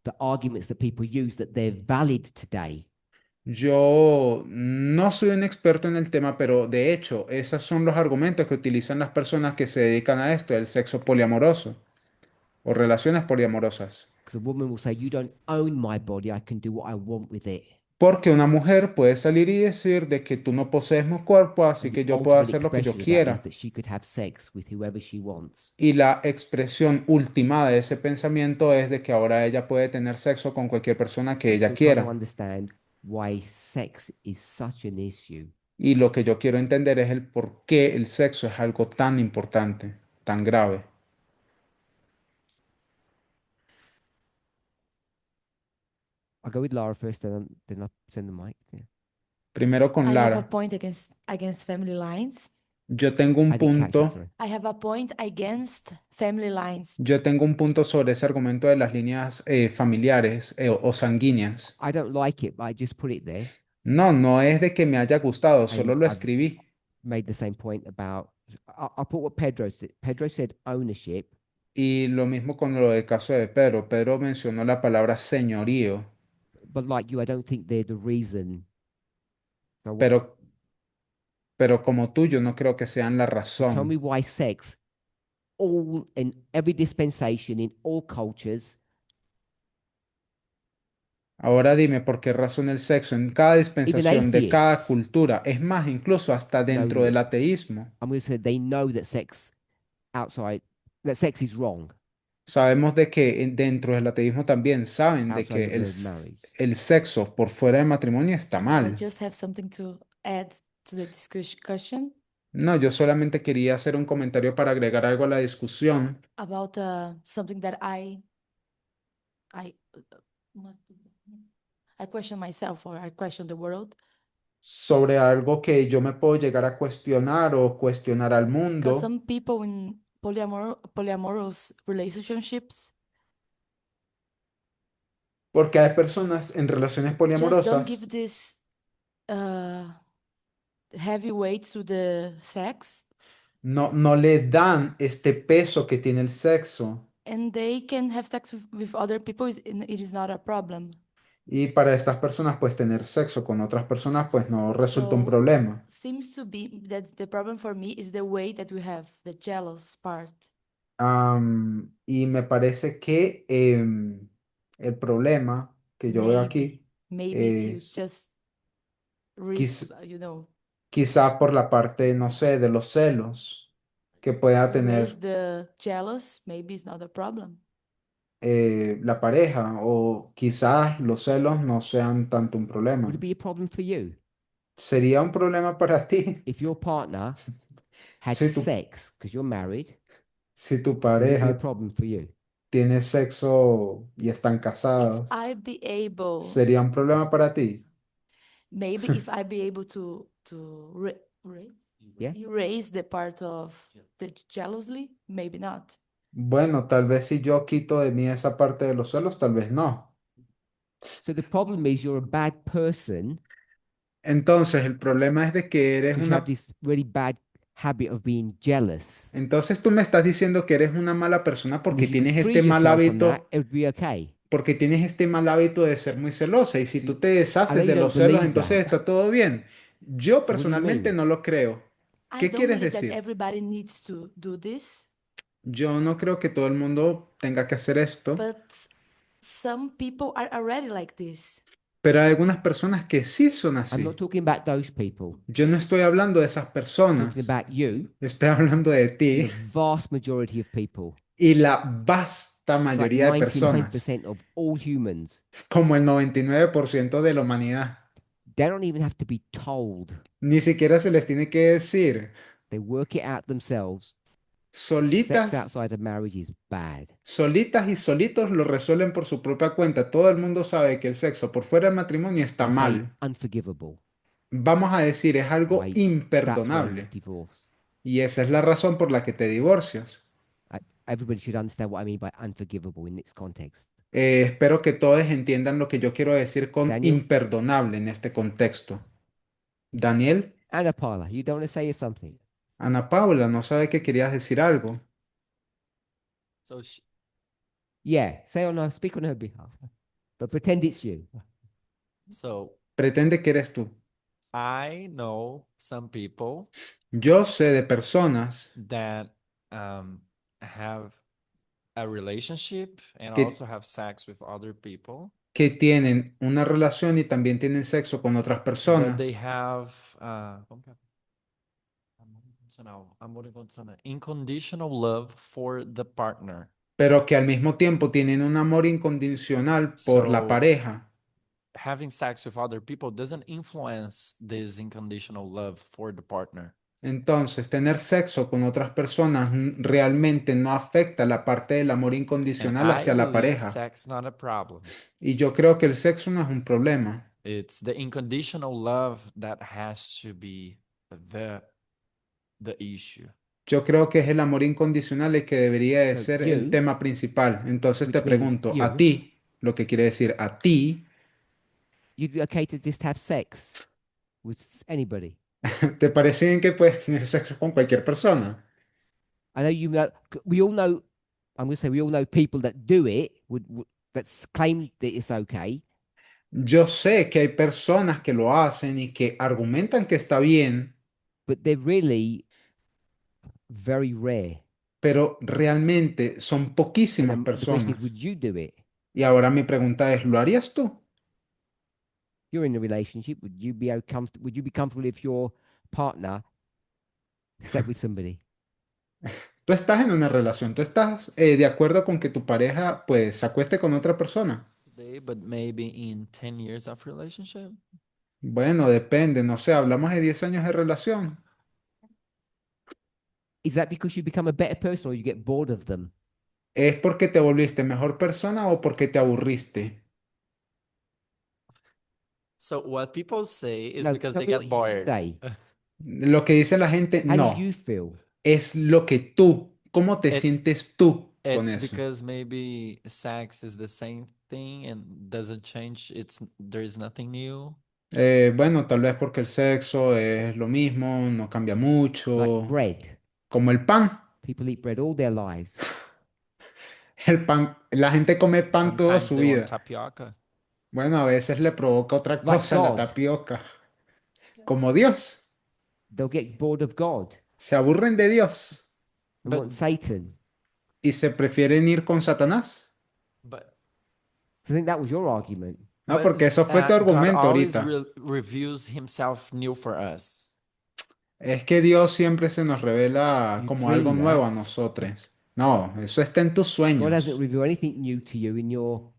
the arguments that people use, that they're valid today. yo no soy un experto en el tema, pero de hecho, esos son los argumentos que utilizan las personas que se dedican a esto, el sexo poliamoroso o relaciones poliamorosas. Because a woman will say, you don't own my body, I can do what I want with it. Porque una mujer puede salir y decir de que tú no posees mi cuerpo, así And que the yo puedo ultimate hacer lo que yo expression of that is quiera. that she could have sex with whoever she wants. Y la expresión última de ese pensamiento es de que ahora ella puede tener sexo con cualquier persona que I'm ella still trying to quiera. understand why sex is such an issue. Y lo que yo quiero entender es el por qué el sexo es algo tan importante, tan grave. I'll go with Lara first, then I'll send the mic. Yeah. Primero con I have a Lara. point against family lines. Yo tengo un I didn't catch that, punto, sorry. I have a point against family lines. yo tengo un punto sobre ese argumento de las líneas familiares o sanguíneas. I don't like it, but I just put it there. No, no es de que me haya gustado, solo And lo I've escribí. made the same point about. I'll put what Pedro said. Pedro said ownership. Y lo mismo con lo del caso de Pedro. Pedro mencionó la palabra señorío, But like you, I don't think they're the reason. So pero como tú, yo no creo que sean la so tell me razón. why sex, all in every dispensation, in all cultures, Ahora dime por qué razón el sexo en cada dispensación de cada atheists cultura, es más, incluso hasta dentro del ateísmo, I'm going to say they know that sex is wrong sabemos de que dentro del ateísmo también saben de outside que of the marriage. el sexo por fuera del matrimonio está I mal. just have something to add to the discussion No, yo solamente quería hacer un comentario para agregar algo a la discusión about something that not- I question myself or I question the world. sobre algo que yo me puedo llegar a cuestionar o cuestionar al Because mundo, some people in polyamorous relationships porque hay personas en relaciones just don't poliamorosas give this heavy weight to the sex, no le dan este peso que tiene el sexo. and they can have sex with other people. It is not a problem. Y para estas personas, pues tener sexo con otras personas, pues no resulta un So problema. seems to be that the problem for me is the way that we have the jealous part. Y me parece que el problema que yo veo aquí Maybe if you es just quiz- risk, quizá por la parte, no sé, de los celos que pueda tener erase the jealous, maybe it's not a problem. la pareja, o quizás los celos no sean tanto un problema. Would it be a problem for you ¿Sería un problema para ti if your partner had si tu, sex because you're married? si tu Would it be a pareja problem for you? tiene sexo y están If casados? I be able, ¿Sería un problema para ti? maybe if I be able to Yeah. erase the part of the jealously, maybe not. Bueno, tal vez si yo quito de mí esa parte de los celos, tal vez no. So the problem is you're a bad person Entonces, el problema es de que eres because you have una... this really bad habit of being jealous. Entonces tú me estás diciendo que eres una mala persona And porque if you could tienes free este mal yourself from that, hábito, it would be okay. porque tienes este mal hábito de ser muy celosa. Y si Sí. tú te deshaces know you de don't los celos, believe entonces that. está todo bien. Yo what do you personalmente mean? no lo creo. I ¿Qué don't quieres believe that decir? everybody needs to do this, Yo no creo que todo el mundo tenga que hacer esto, but some people are already like this. pero hay algunas personas que sí son I'm así. not talking about those people. Yo no estoy hablando de esas I'm personas. talking about you, Estoy hablando de the ti vast majority of people. Y la vasta It's like mayoría de personas, 99% of all humans, como el 99% de la humanidad, they don't even have to be told. ni siquiera se les tiene que decir, They work it out themselves. Sex solitas, outside of marriage is bad. solitas y solitos lo resuelven por su propia cuenta. Todo el mundo sabe que el sexo por fuera del matrimonio está I say mal. unforgivable. Vamos a decir, es algo Why? That's why you imperdonable. divorce. Y esa es la razón por la que te divorcias. Everybody should understand what I mean by unforgivable in its context. Espero que todos entiendan lo que yo quiero decir con Daniel? imperdonable en este contexto. Daniel, Anna Paula, you don't want to say something? Ana Paula, no sabe que querías decir algo. So Yeah, say on her, speak on her behalf. But pretend it's you. so Pretende que eres tú. I know some people Yo sé de personas that have a relationship and Que- also have sex with other people, que tienen una relación y también tienen sexo con otras but personas, they have como que- amor incondicional, unconditional love for the partner. pero que al mismo tiempo tienen un amor incondicional por la So pareja. having sex with other people doesn't influence this unconditional love for the partner. Entonces, tener sexo con otras personas realmente no afecta la parte del amor And incondicional I hacia la believe pareja. sex not a problem. Y yo creo que el sexo no es un problema. It's the unconditional love that has to be the issue. Yo creo que es el amor incondicional el que debería de So ser el you, tema principal. Entonces te which means pregunto, a you, ti, lo que quiere decir a ti, you'd be okay to just have sex with anybody. ¿te parece bien que puedes tener sexo con cualquier persona? I know you know. We all know. I'm going to say we all know people that do it. That claim that it's okay. Yo sé que hay personas que lo hacen y que argumentan que está bien, But they're really very rare. pero realmente son And poquísimas the question is, personas. would you do it? Y ahora mi pregunta es, ¿lo harías tú? You're in a relationship. Would you be Would you be comfortable if your partner slept with somebody? Tú estás en una relación, tú estás de acuerdo con que tu pareja pues se acueste con otra persona. Today, but maybe in 10 years of relationship. Bueno, depende, no sé, hablamos de 10 años de relación. Is that because you become a better person or you get bored of them? ¿Es porque te volviste mejor persona o porque te aburriste? So what people say is No, because tell they me get what you bored. say. Lo que dice la gente, How no, do you feel? es lo que tú, cómo te It's- sientes tú con It's eso. because maybe sex is the same thing and doesn't change. There is nothing new. Bueno, tal vez porque el sexo es lo mismo, no cambia Like mucho, bread. como el pan. People eat bread all their lives. El pan, la gente come pan toda Sometimes su they want vida. tapioca. Bueno, a veces le provoca otra Like cosa la God. tapioca. Como Dios. They'll get bored of God Se aburren de Dios and But- want Satan. y se prefieren ir con Satanás. But So I think that was your argument. No, but, porque eso fue tu God argumento always ahorita. reveals himself new for us. Es que Dios siempre se nos revela You como algo dream nuevo a that. nosotros. No, eso está en tus God sueños. hasn't revealed anything new to you in your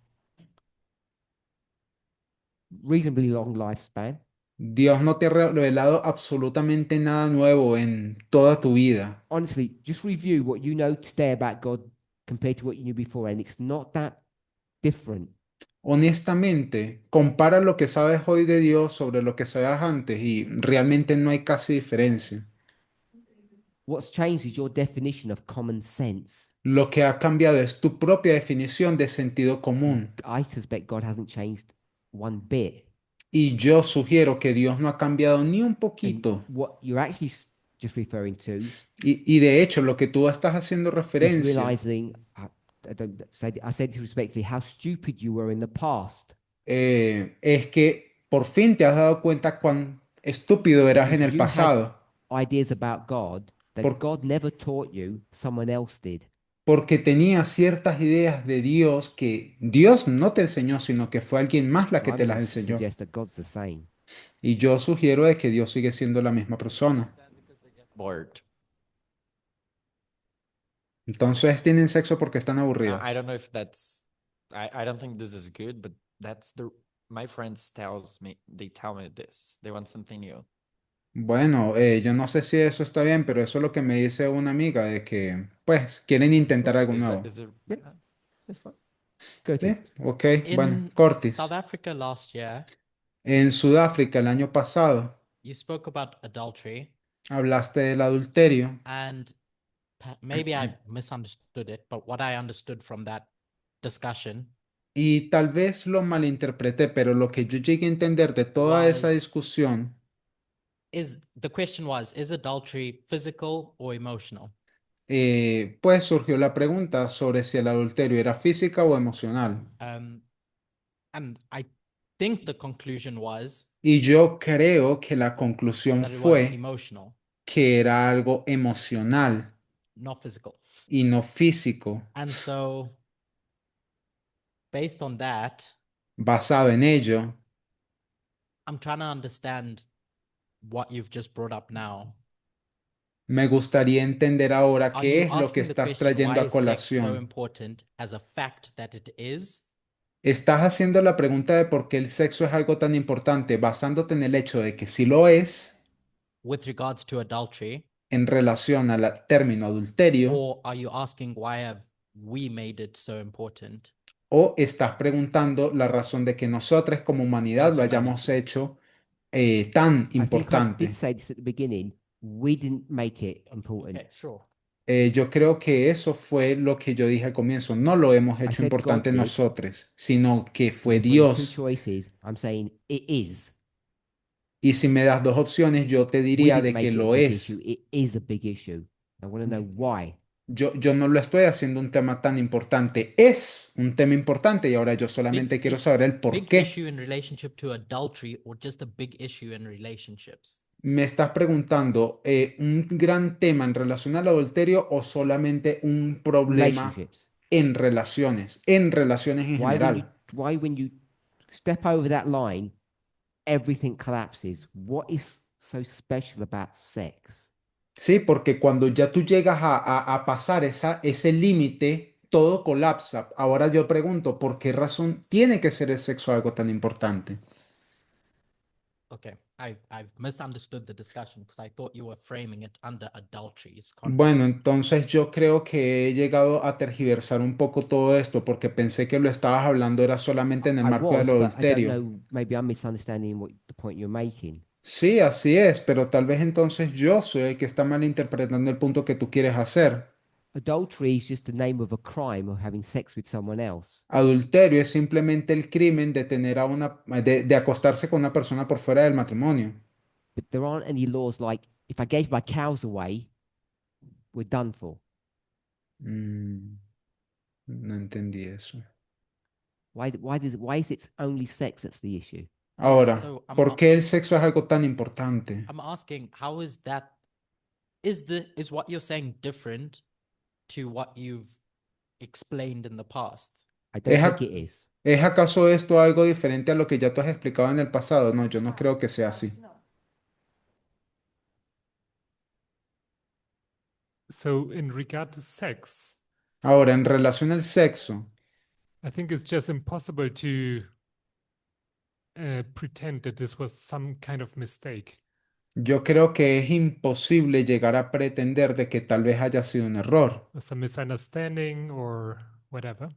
reasonably long lifespan. Dios no te ha revelado absolutamente nada nuevo en toda tu vida. Honestly, just review what you know today about God compared to what you knew before, and it's not that different. Honestamente, compara lo que sabes hoy de Dios sobre lo que sabías antes y realmente no hay casi diferencia. What's changed is your definition of common sense. Lo que ha cambiado es tu propia definición de sentido común. I suspect God hasn't changed one bit. Y yo sugiero que Dios no ha cambiado ni un And poquito. what you're actually just referring to Y de hecho, lo que tú estás haciendo is referencia realizing, I said this respectfully, how stupid you were in the past. es que por fin te has dado cuenta cuán estúpido eras en Because el you had pasado. ideas about God that Por- God never taught you, someone else did. Porque tenías ciertas ideas de Dios que Dios no te enseñó, sino que fue alguien más la So que I'm te las going to enseñó. suggest that God's the same. Y yo sugiero de que Dios sigue siendo la misma persona. Bored. Entonces tienen sexo porque están aburridos. I don't know if that's, I don't think this is good, but that's my friends they tell me this. They want something new. Bueno, yo no sé si eso está bien, pero eso es lo que me dice una amiga de que, pues, quieren intentar algo nuevo. Is it, Yeah. That's fine. ¿Sí? Curtis. Ok, bueno, In Cortis. South Africa last year, En Sudáfrica el año pasado you spoke about adultery, hablaste del adulterio and maybe I misunderstood it, but what I understood from that discussion y tal vez lo malinterpreté, pero lo que yo llegué a entender de toda esa was discusión, the question was, is adultery physical or emotional? pues surgió la pregunta sobre si el adulterio era física o emocional. And I think the conclusion was Y yo creo que la conclusión that it was fue emotional, que era algo emocional not physical. y no físico. And so, based on that, Basado en ello, I'm trying to understand what you've just brought up now. me gustaría entender ahora Are qué you es lo que asking the estás question, trayendo why a is sex so colación. important as a fact that it is? Estás haciendo la pregunta de por qué el sexo es algo tan importante, basándote en el hecho de que sí lo es With regards to adultery, en relación al término adulterio, or are you asking why have we made it so important o estás preguntando la razón de que nosotros como humanidad as lo hayamos humanity? hecho tan I think I did importante. say this at the beginning. We didn't make it important. Okay, sure. Yo creo que eso fue lo que yo dije al comienzo. No lo hemos hecho said God importante did. nosotros, sino que And fue between two Dios. choices, I'm saying it is. Y si me das dos opciones, yo te We diría didn't de make que it a lo big es. issue. It is a big issue. I want to know why. Yo no lo estoy haciendo un tema tan importante. Es un tema importante y ahora yo solamente quiero saber el por Big qué. issue in relationship to adultery or just a big issue in relationships? Me estás preguntando, ¿un gran tema en relación al adulterio o solamente un problema Relationships. en relaciones? En relaciones en general. Why when you step over that line, everything collapses? What is so special about sex? Sí, porque cuando ya tú llegas a pasar ese límite, todo colapsa. Ahora yo pregunto, ¿por qué razón tiene que ser el sexo algo tan importante? Okay, I've misunderstood the discussion because I thought you were framing it under adultery's Bueno, context. entonces yo creo que he llegado a tergiversar un poco todo esto porque pensé que lo estabas hablando era solamente en el I marco del was, but I don't adulterio. know. Maybe I'm misunderstanding what the point you're making. Sí, así es, pero tal vez entonces yo soy el que está malinterpretando el punto que tú quieres hacer. Adultery is just the name of a crime of having sex with someone else. Adulterio es simplemente el crimen de tener de acostarse con una persona por fuera del matrimonio. But there aren't any laws like if I gave my cows away, we're done for. Mm, no entendí eso. Why is it only sex that's the issue? Ahora, so ¿por qué el sexo es algo tan importante? I'm asking, how is that? Is what you're saying different to what you've explained in the past? I don't Es, think ac- it is. ¿Es acaso esto algo diferente a lo que ya tú has explicado en el pasado? No, yo no creo que sea así. So, in regard to sex, Ahora, en relación al sexo, I think it's just impossible to pretend that this was some kind of mistake. yo creo que es imposible llegar a pretender de que tal vez haya sido un error Or some misunderstanding or whatever.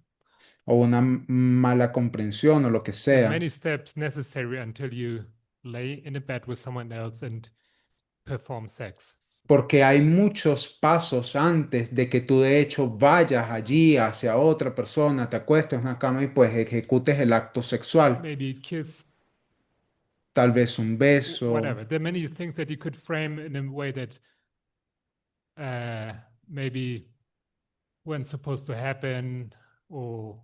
o una mala comprensión o lo que There are sea, many steps necessary until you lay in a bed with someone else and perform sex. porque hay muchos pasos antes de que tú de hecho vayas allí hacia otra persona, te acuestes en una cama y pues ejecutes el acto sexual, Maybe kiss, tal vez un beso. whatever. There are many things that you could frame in a way that maybe weren't supposed to happen, or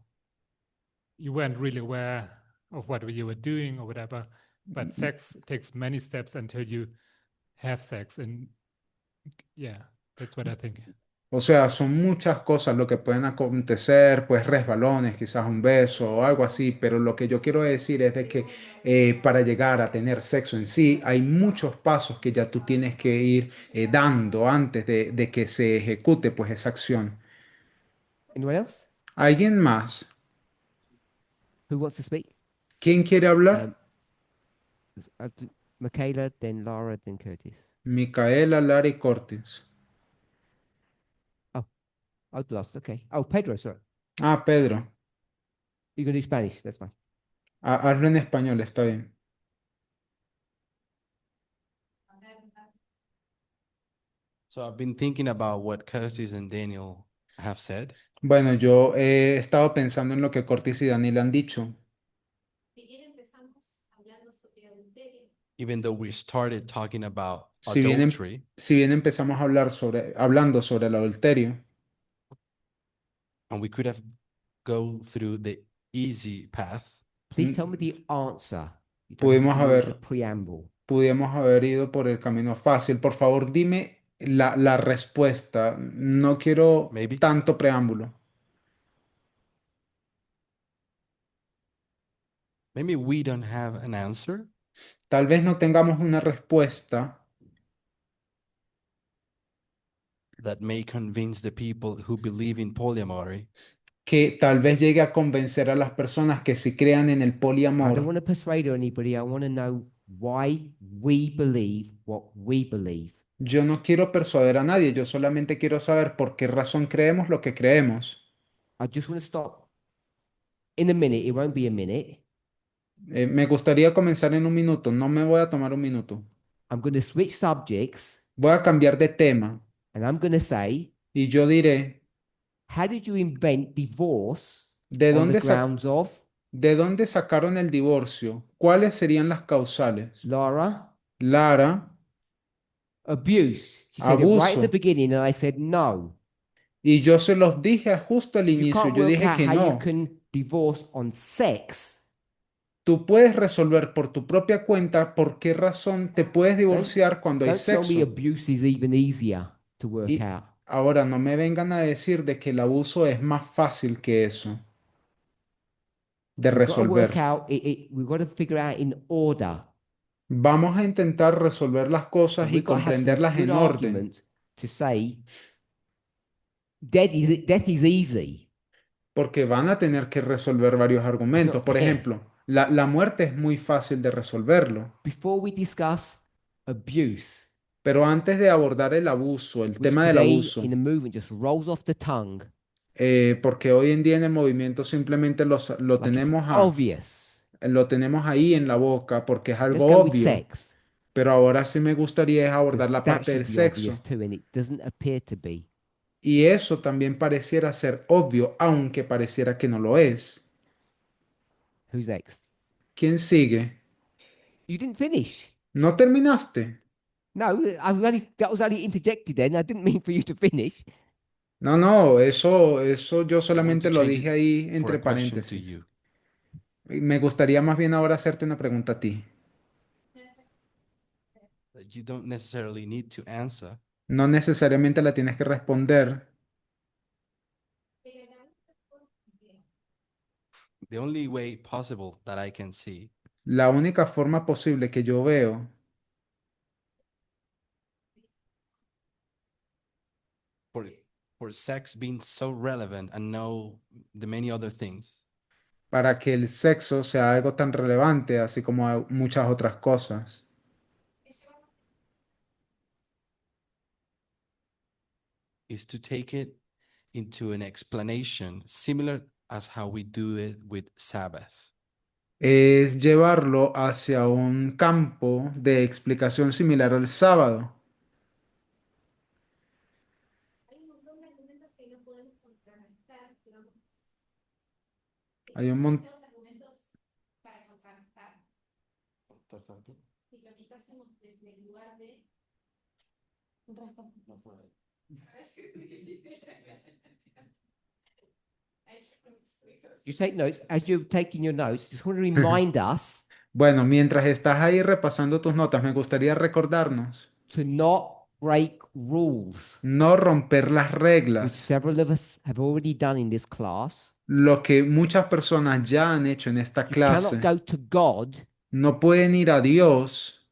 you weren't really aware of what you were doing or whatever. But sex takes many steps until you have sex. And yeah, that's what I think. O sea, son muchas cosas lo que pueden acontecer, pues resbalones, quizás un beso o algo así, pero lo que yo quiero decir es de que para llegar a tener sexo en sí, hay muchos pasos que ya tú tienes que ir dando antes de que se ejecute pues esa acción. Anyone else? ¿Alguien más? Who wants to speak? ¿Quién quiere hablar? Michaela, then Lara, then Curtis. Micaela, Lara y Cortés. Oh, lost. Okay. Oh, Pedro, sorry. Ah, Pedro. You can do Spanish. That's fine. Hazlo en español, está bien. So I've been thinking about what Curtis and Daniel have said. Bueno, yo he estado pensando en lo que Cortés y Daniel han dicho. Si bien empezamos hablando sobre adulterio, Even though we started talking about Si bien, adultery, si bien empezamos a hablando sobre el adulterio, and we could have go through the easy path, Please tell me the answer. You don't have to pudimos give me the haber, preamble. pudimos haber ido por el camino fácil. Por favor, dime la respuesta. No quiero Maybe. tanto preámbulo. maybe we don't have an answer, Tal vez no tengamos una respuesta that may convince the people who believe in polyamory que tal vez llegue a convencer a las personas que si crean en el I don't poliamor. want to persuade anybody. I want to know why we believe what we believe. Yo no quiero persuadir a nadie, yo solamente quiero saber por qué razón creemos lo que creemos. I just want to stop. In a minute, it won't be a minute. Me gustaría comenzar en un minuto, no me voy a tomar un minuto. I'm going to switch subjects Voy a cambiar de tema and I'm going to say, y yo diré, how did you invent divorce ¿de on the dónde, grounds of ¿de dónde sacaron el divorcio? ¿Cuáles serían las causales? Laura? Lara, Abuse. She said it right at the abuso. beginning, and I said no. Y yo se los dije justo al You inicio, can't yo work dije out que how you no. can divorce on sex. Tú puedes resolver por tu propia cuenta por qué razón te puedes divorciar cuando hay Don't tell me sexo. abuse is even easier to work Y out. ahora no me vengan a decir de que el abuso es más fácil que eso de We've got to work resolver. out. We've got to figure out in order. Vamos a intentar resolver las So cosas y we've got to have some comprenderlas good en orden, arguments to say death is easy. porque van a tener que resolver varios argumentos. Por ejemplo, la muerte es muy fácil de resolverlo, Before we discuss abuse, pero antes de abordar el abuso, el which tema del today abuso, in the movement just rolls off the tongue porque hoy en día en el movimiento simplemente lo like it's obvious. lo tenemos ahí en la boca porque es Let's algo go with obvio. sex. Pero ahora sí me gustaría es abordar 'Cause la that parte should del be obvious sexo. too, and it doesn't appear to be. Y eso también pareciera ser obvio, aunque pareciera que no lo es. Who's next? ¿Quién sigue? You didn't finish. ¿No terminaste? No, that was only interjected then. I didn't mean for you to finish. No, eso yo I want solamente to lo change dije it ahí for entre a question to paréntesis. you. Me gustaría más bien ahora hacerte una pregunta a ti. That you don't necessarily need to answer, No necesariamente la tienes que responder. the only way possible that I can see La única forma posible que yo veo for for sex being so relevant and know the many other things para que el sexo sea algo tan relevante, así como muchas otras cosas, is to take it into an explanation similar as how we do it with Sabbath. es llevarlo hacia un campo de explicación similar al sábado. hay un montón de argumentos que no podemos contrarrestar, digamos, Hay un montón. demasiados argumentos para contrarrestar. Si lo quitásemos desde el lugar de... You take notes. As you're taking your notes, just want to remind us Bueno, mientras estás ahí repasando tus notas, me gustaría recordarnos to not break rules, no romper las which reglas, several of us have already done in this class. lo que muchas personas ya han hecho en esta You cannot clase. go to God No pueden ir a Dios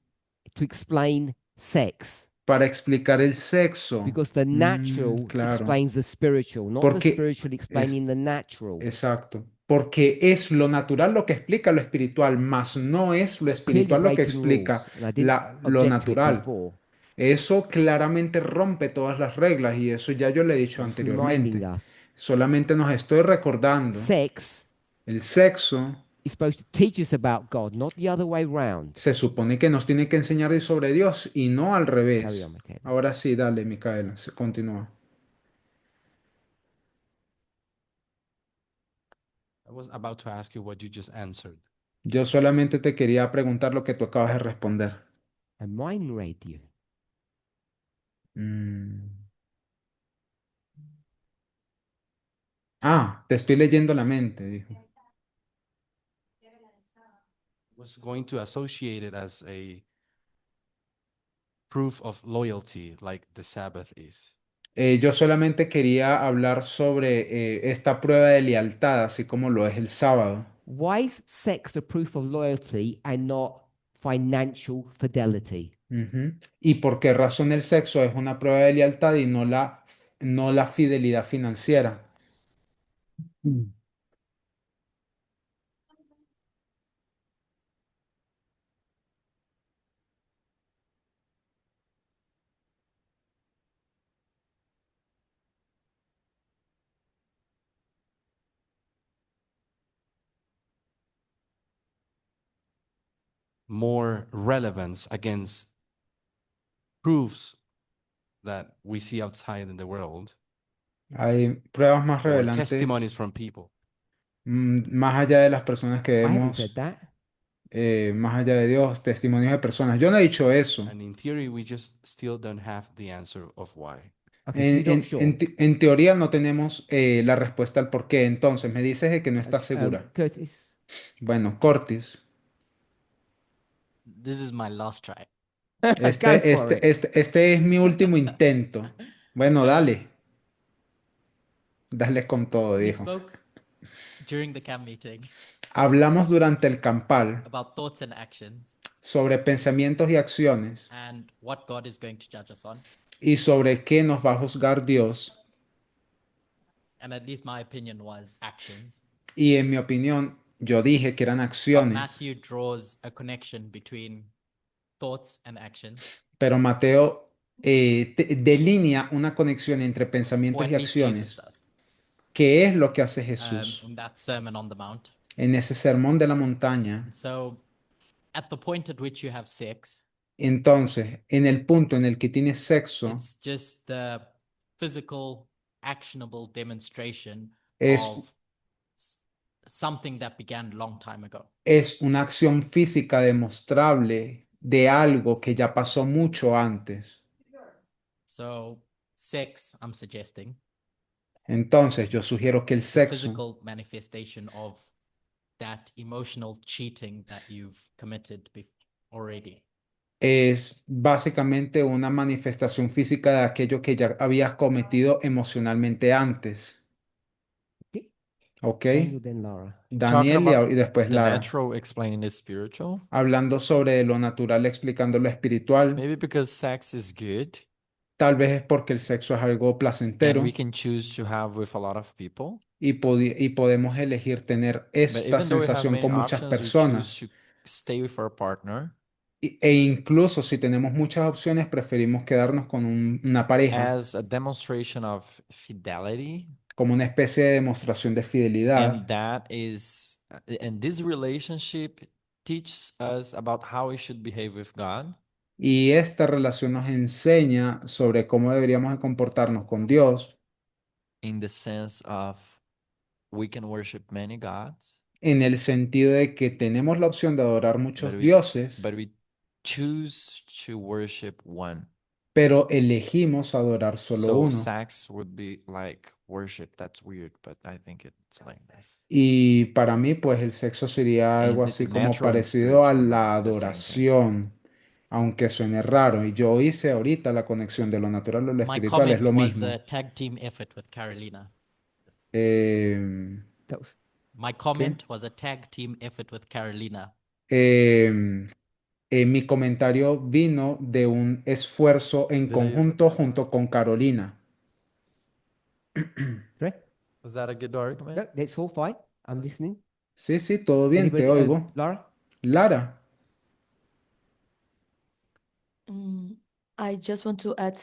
to explain sex. para explicar el sexo. because the natural Claro, explains the spiritual, not the Porque spiritual explaining the natural. exacto. Porque es lo natural lo que explica lo espiritual, mas no es lo It's clearly espiritual lo que breaking explica rules, and I didn't lo object to it natural. before. Eso claramente rompe todas las reglas y eso ya yo le he dicho I'm just reminding anteriormente. us. Solamente nos estoy recordando. Sex El sexo is supposed to teach us about God, not the other way round. se supone que nos tiene que enseñar sobre Dios y no al Carry revés. on, Michaela. Ahora sí, dale, Micaela, continúa. I was about to ask you what you just answered. Yo solamente te quería preguntar lo que tú acabas de responder. A mind radio. Mm. Ah, te estoy leyendo la mente, dijo. Was going to associate it as a proof of loyalty, like the Sabbath is. Yo solamente quería hablar sobre esta prueba de lealtad, así como lo es el sábado. Why is sex the proof of loyalty and not financial fidelity? Ujú. ¿Y por qué razón el sexo es una prueba de lealtad y no la fidelidad financiera? Mm. More relevance against proofs that we see outside in the world Hay pruebas más or revelantes, testimonies from people. más allá de las personas que I haven't vemos, said that. más allá de Dios, testimonios de personas. Yo no he dicho eso. And in theory, we just still don't have the answer of why. Okay, so you're not sure. En teoría no tenemos la respuesta al por qué. Entonces, me dices de que no estás segura. Curtis. Bueno, Cortis, This is my last try. Go for it. este es mi último intento. Bueno, dale. Dale con todo, We dijo. spoke during the camp meeting Hablamos durante el campal about thoughts and actions sobre pensamientos y acciones and what God is going to judge us on. y sobre qué nos va a juzgar Dios. And at least my opinion was actions. Y en mi opinión, yo dije que eran But acciones, Matthew draws a connection between thoughts and actions, pero Mateo delinea una conexión entre or pensamientos at y least Jesus acciones. does, ¿Qué es lo que hace Jesús in that Sermon on the Mount. en ese sermón de la montaña? And so, at the point at which you have sex, Entonces, en el punto en el que tienes sexo, it's just the physical, actionable demonstration Es- of something that began a long time ago. es una acción física demostrable de algo que ya pasó mucho antes. So, sex, I'm suggesting, Entonces, yo sugiero que el the sexo physical manifestation of that emotional cheating that you've committed already. es básicamente una manifestación física de aquello que ya habías cometido emocionalmente antes. ¿Ok? Daniel, then Laura. Daniel y, about y después The Lara. natural explaining the spiritual. Hablando sobre lo natural, explicando lo espiritual. Maybe because sex is good Tal vez es porque el sexo es algo and placentero we can choose to have with a lot of people. y podemos elegir tener But esta even though we have sensación many con muchas options, we personas. choose to stay with our partner E incluso si tenemos muchas opciones, preferimos quedarnos con una pareja as a demonstration of fidelity. como una especie de demostración de fidelidad. And this relationship teaches us about how we should behave with God. Y esta relación nos enseña sobre cómo deberíamos de comportarnos con Dios In the sense of we can worship many gods, en el sentido de que tenemos la opción de adorar muchos but dioses, we choose to worship one. pero elegimos adorar solo So uno. sex would be like worship. That's weird, but I think it's like this. Y para mí, pues el sexo sería algo And así the como natural and parecido a spiritual la are the same thing. adoración, aunque suene raro. Y yo hice ahorita la conexión de lo natural a lo My espiritual, es comment lo was mismo. a tag team effort with Carolina. Em, That was My comment was a tag team effort with Carolina. em, Mi comentario vino de un esfuerzo en Did I use a conjunto bad junto word? con Carolina. Sorry? Was that a good argument? No, that's all fine. I'm listening. Sí, sí, todo bien, te Anybody? oigo. Laura? Lara, I just want to add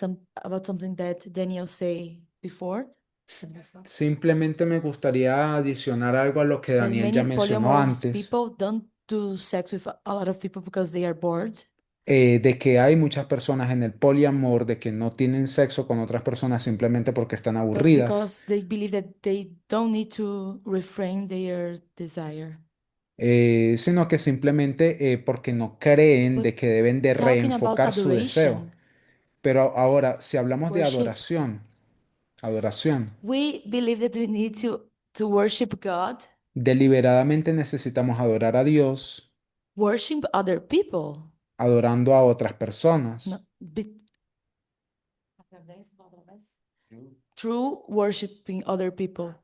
about something that Daniel said before. simplemente me gustaría adicionar algo a lo que That Daniel ya many mencionó polyamorous antes, people don't do sex with a lot of people because they are bored. de que hay muchas personas en el poliamor, de que no tienen sexo con otras personas simplemente porque están But aburridas, because they believe that they don't need to refrain their desire. sino que simplemente porque no creen But de que deben de talking about reenfocar su deseo. adoration, Pero ahora, si hablamos de worship, adoración, we believe that we need to worship God, deliberadamente necesitamos adorar a Dios worship other people. adorando a otras personas. No, through worshiping other people.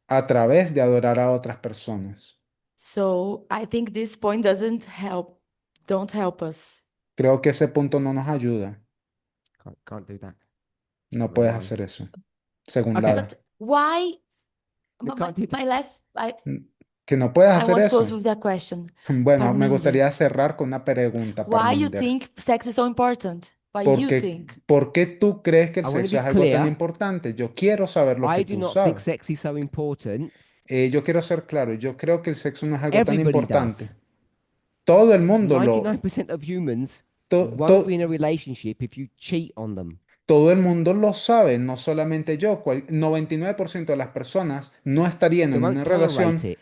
A través de adorar a otras personas. So I think this point don't help us. Creo que ese punto no nos ayuda. Can't do that. No Wrong puedes one. hacer eso, según Okay. Lara. But why? We My, can't do that. my last, Que no puedes I hacer want to close eso. with that question. Bueno, me Parminder, gustaría cerrar con una pregunta, why you Parminder. think sex is so important? Why you Porque, think? ¿por qué tú crees que el I want to sexo be es algo tan clear. importante? Yo quiero saber lo que I do tú not think sabes. sex is so important. Yo quiero ser claro, yo creo que el sexo no es algo tan Everybody importante. does. Todo el mundo 99% of humans to- won't to- be in a relationship if you cheat on them. todo el mundo lo sabe, no solamente yo. 99% de las personas no estarían They en won't una tolerate relación it,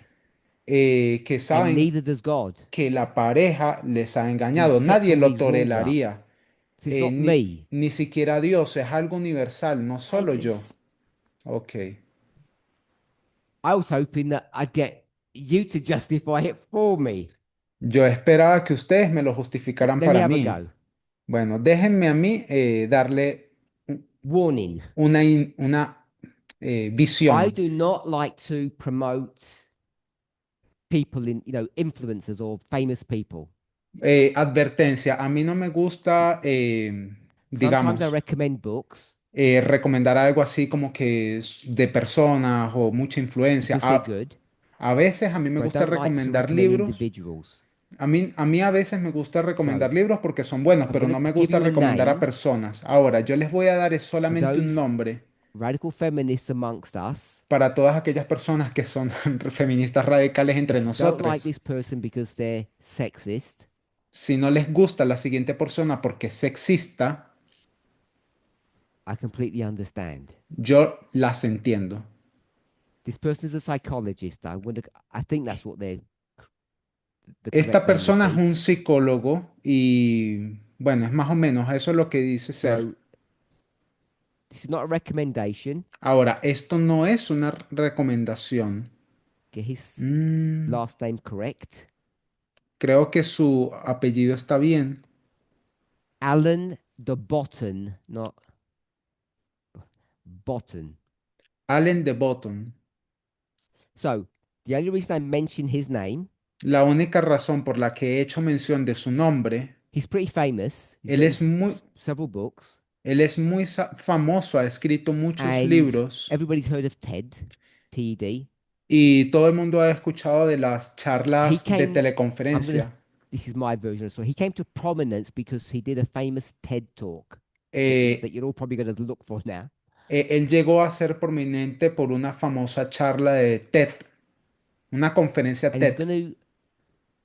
que and saben neither does God. que la pareja les ha He engañado. sets Nadie all lo these rules up. toleraría. So it's not Ni, me. ni siquiera Dios, es algo universal, no I solo yo. guess. Ok. I was hoping that I'd get you to justify it for me. Yo esperaba que ustedes me lo So justificaran let me para have a mí. go. Bueno, déjenme a mí darle Warning. una I visión. do not like to promote people influencers or famous people. Advertencia, a mí no me gusta, Sometimes I digamos, recommend books recomendar algo así como que es de personas o mucha influencia. because they're good, A veces a mí me but I gusta don't like to recomendar recommend libros. individuals. A mí a veces me gusta recomendar So libros porque son buenos, I'm pero going no me to give gusta you a recomendar a name personas. Ahora, yo les voy a dar es for solamente un those nombre radical feminists amongst us. para todas aquellas personas que son feministas radicales entre If you don't like nosotros. this person because they're sexist, Si no les gusta la siguiente persona porque es sexista, I completely understand. yo las entiendo. This person is a psychologist. I think that's what the Esta correct name would persona es be. un psicólogo y, bueno, es más o menos eso es lo que dice ser. So this is not a recommendation. Ahora, esto no es una recomendación. Get his Mm, last name correct. creo que su apellido está bien. Alan de Botton, not Botton. Allen de Botton. So the only reason I mention his name, La única razón por la que he hecho mención de su nombre, he's pretty famous. He's él es written muy, several books, él es muy famoso, ha escrito muchos and libros everybody's heard of TED. y todo el mundo ha escuchado de las He charlas de came. I'm teleconferencia. This is my version of the story. He came to prominence because he did a famous TED talk Eh, that you're all probably going to look for now. Él llegó a ser prominente por una famosa charla de TED, una conferencia And he's TED, going to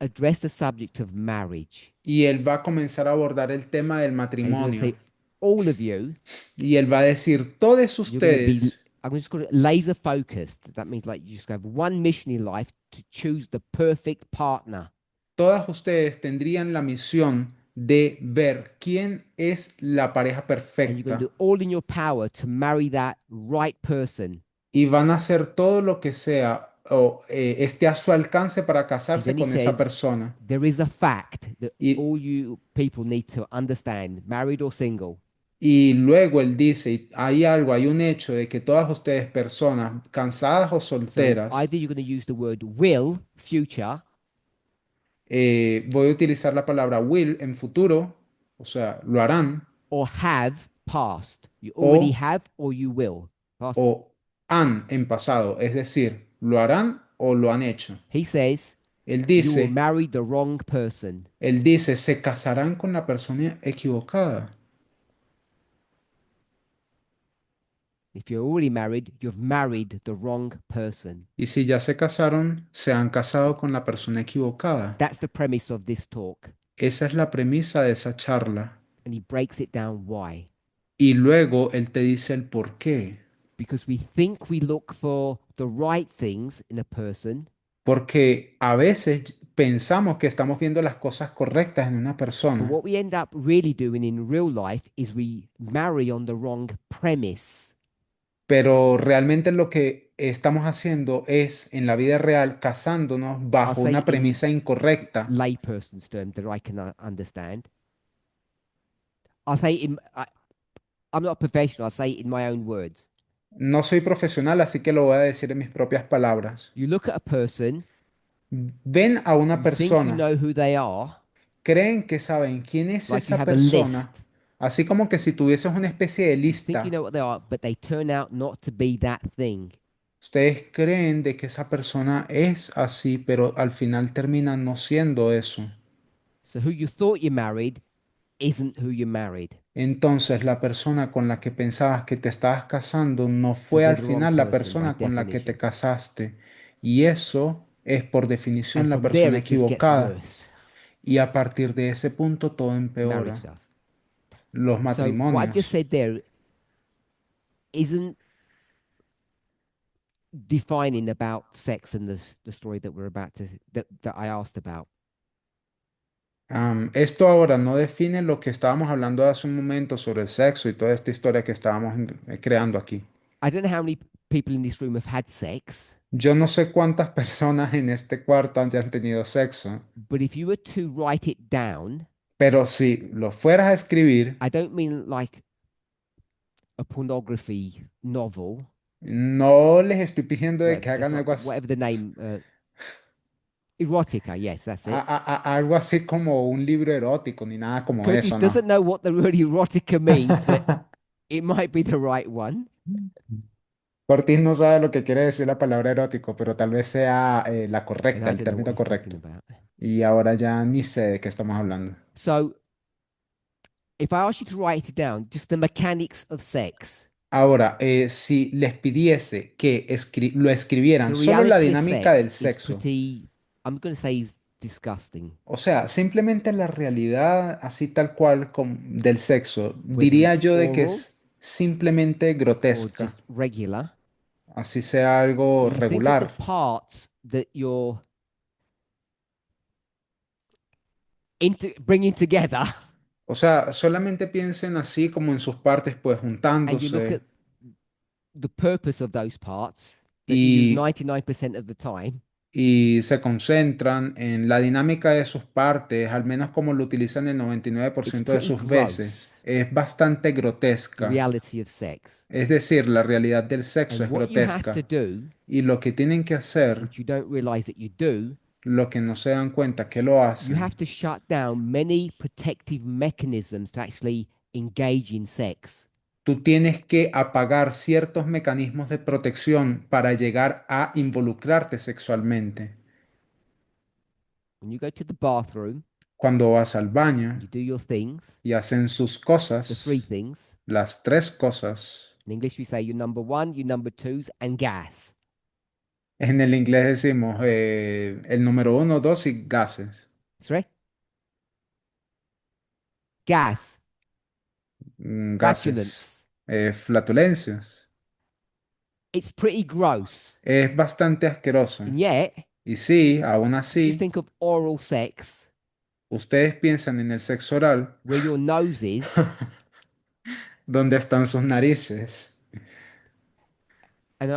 address the subject of marriage. y él va a comenzar a abordar el tema del And he's going to matrimonio. say, all of you, Y él va a decir, todos you're going to be, ustedes, I'm going to just call it laser focused. That means like you just have one mission in life to choose the perfect partner. todas ustedes tendrían la misión de ver quién es la pareja And you're going perfecta to do all in your power to marry that right person. y van a hacer todo lo que sea o esté a su alcance para And casarse then he con esa says, persona. there is a fact that Y, all you people need to understand, married or single. y luego él dice, hay algo, hay un hecho de que todas ustedes personas, cansadas o So solteras, either you're going to use the word will, future, voy a utilizar la palabra will en futuro, o sea, lo harán, or have past. You already o, have or you will. Past. o han en pasado, es decir, lo harán o lo han hecho. He says, Él you will dice, marry the wrong person. se casarán con la persona equivocada. If you're already married, you've married the wrong person. Y si ya se casaron, se han casado con la persona equivocada. That's the premise of this talk. Esa es la premisa de esa charla. And he breaks it down why. Y luego él te dice el por qué. Because we think we look for the right things in a person, Porque a veces pensamos que estamos viendo las cosas correctas en una but persona, what we end up really doing in real life is we marry on the wrong premise. pero realmente lo que estamos haciendo es en la vida real casándonos bajo say una in- premisa incorrecta. Layperson's term that I can understand. I'll say I'm not a professional, I'll say it in my own words. No soy profesional, así que lo voy a decir en mis propias palabras. You look at a person, Ven a una you think you persona, know who they are, creen que saben quién es like you esa have a persona, list. así como que si tuvieses una especie de You think lista. you know what they are, but they turn out not to be that thing. Ustedes creen de que esa persona es así, pero al final termina no siendo eso. So who you thought you married isn't who you married. Entonces la persona con la que pensabas que te estabas casando no So fue they're al the wrong final la person by persona con la que te definition. casaste. Y eso es por definición And la from there persona it just gets equivocada. worse. Y a partir de ese punto todo Marriage empeora. does. Los So what I've matrimonios. just said there isn't defining about sex and the story that we're about to that I asked about. Esto ahora no define lo que estábamos hablando hace un momento sobre el sexo y toda esta historia que estábamos creando aquí. I don't know how many people in this room have had sex, Yo no sé cuántas personas en este cuarto hayan tenido sexo, but if you were to write it down, pero si lo fueras a escribir, I don't mean like a pornography novel, no les estoy pidiendo de que whatever, hagan algo así, whatever the name, erotica, yes, that's it. algo así como un libro erótico, ni nada como Curtis eso, doesn't ¿no? know what the word erotica means, but it might be the right one. Cortés no sabe lo que quiere decir la palabra erótico, pero tal vez sea la And correcta, I el don't know what término he's talking correcto. about. Y ahora ya ni sé de qué estamos hablando. So, if I ask you to write it down, just the mechanics of sex, Ahora, si les pidiese que lo escribieran, the solo la reality of dinámica del sex is sexo, pretty, I'm going to say, is disgusting. o sea, simplemente la realidad así tal cual del sexo, Whether diría it's yo de que oral es simplemente or grotesca, just regular, así sea algo you think of the regular. parts that you're bringing together, O sea, solamente piensen así como en sus partes, pues and you look at juntándose the purpose of those parts that you use y 99% of the time, y se concentran en la dinámica de sus partes, al menos como lo utilizan el it's 99% de pretty sus veces, gross, es bastante the grotesca. reality of sex. Es decir, la realidad del sexo And es what you have to grotesca. do, Y lo que tienen que hacer, which you don't realize that you do, lo que no se dan cuenta que lo you hacen, have to shut down many protective mechanisms to actually engage in sex. tú tienes que apagar ciertos mecanismos de protección para llegar a involucrarte sexualmente. When you go to the bathroom, Cuando vas al baño you do your things, y hacen sus the cosas, three things. las tres cosas, In English, we say your number one, your number twos, and gas. en el inglés decimos el número 1, 2 y gases. Sorry? Gas, Gases, flatulence. flatulencias. It's pretty gross. Es bastante asqueroso. And yet, Y sí, aún you just así, think of oral sex, ustedes piensan en el sexo oral, where your nose is, ¿dónde están sus narices? and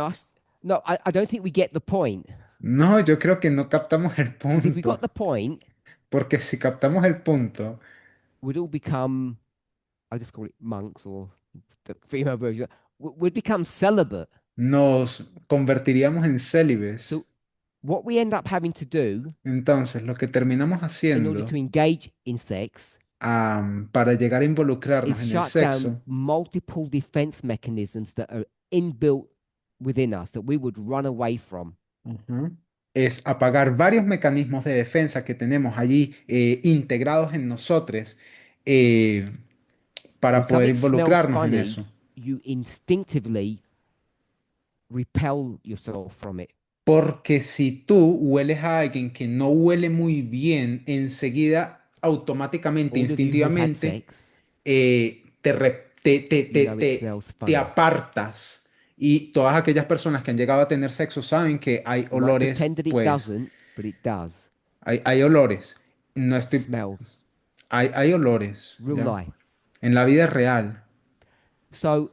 no, I don't think we get the point. No, yo creo que no captamos el Because if we got punto. the point, Porque si captamos el punto, we'd all become, I'll just call it monks or the female version, we'd become celibate. nos convertiríamos en célibes. So what we end up having to do Entonces, lo que terminamos in order haciendo to engage in sex para llegar a involucrarnos is en el shut down sexo multiple defense mechanisms that are inbuilt within us that we would run away from. Ujú. Es apagar varios mecanismos de defensa que tenemos allí integrados en nosotros para When poder something smells involucrarnos en funny, eso. you instinctively repel yourself from it. Porque si tú hueles a alguien que no huele muy bien, enseguida, automáticamente, All of you who have had instintivamente, sex, te, re- you know it smells te funny. apartas. Y todas aquellas personas que han llegado a tener sexo saben que hay You might olores, pretend that it pues, doesn't, but it does. hay olores. No estoy, Smells. hay olores, Real ¿ya? life. En la vida real. So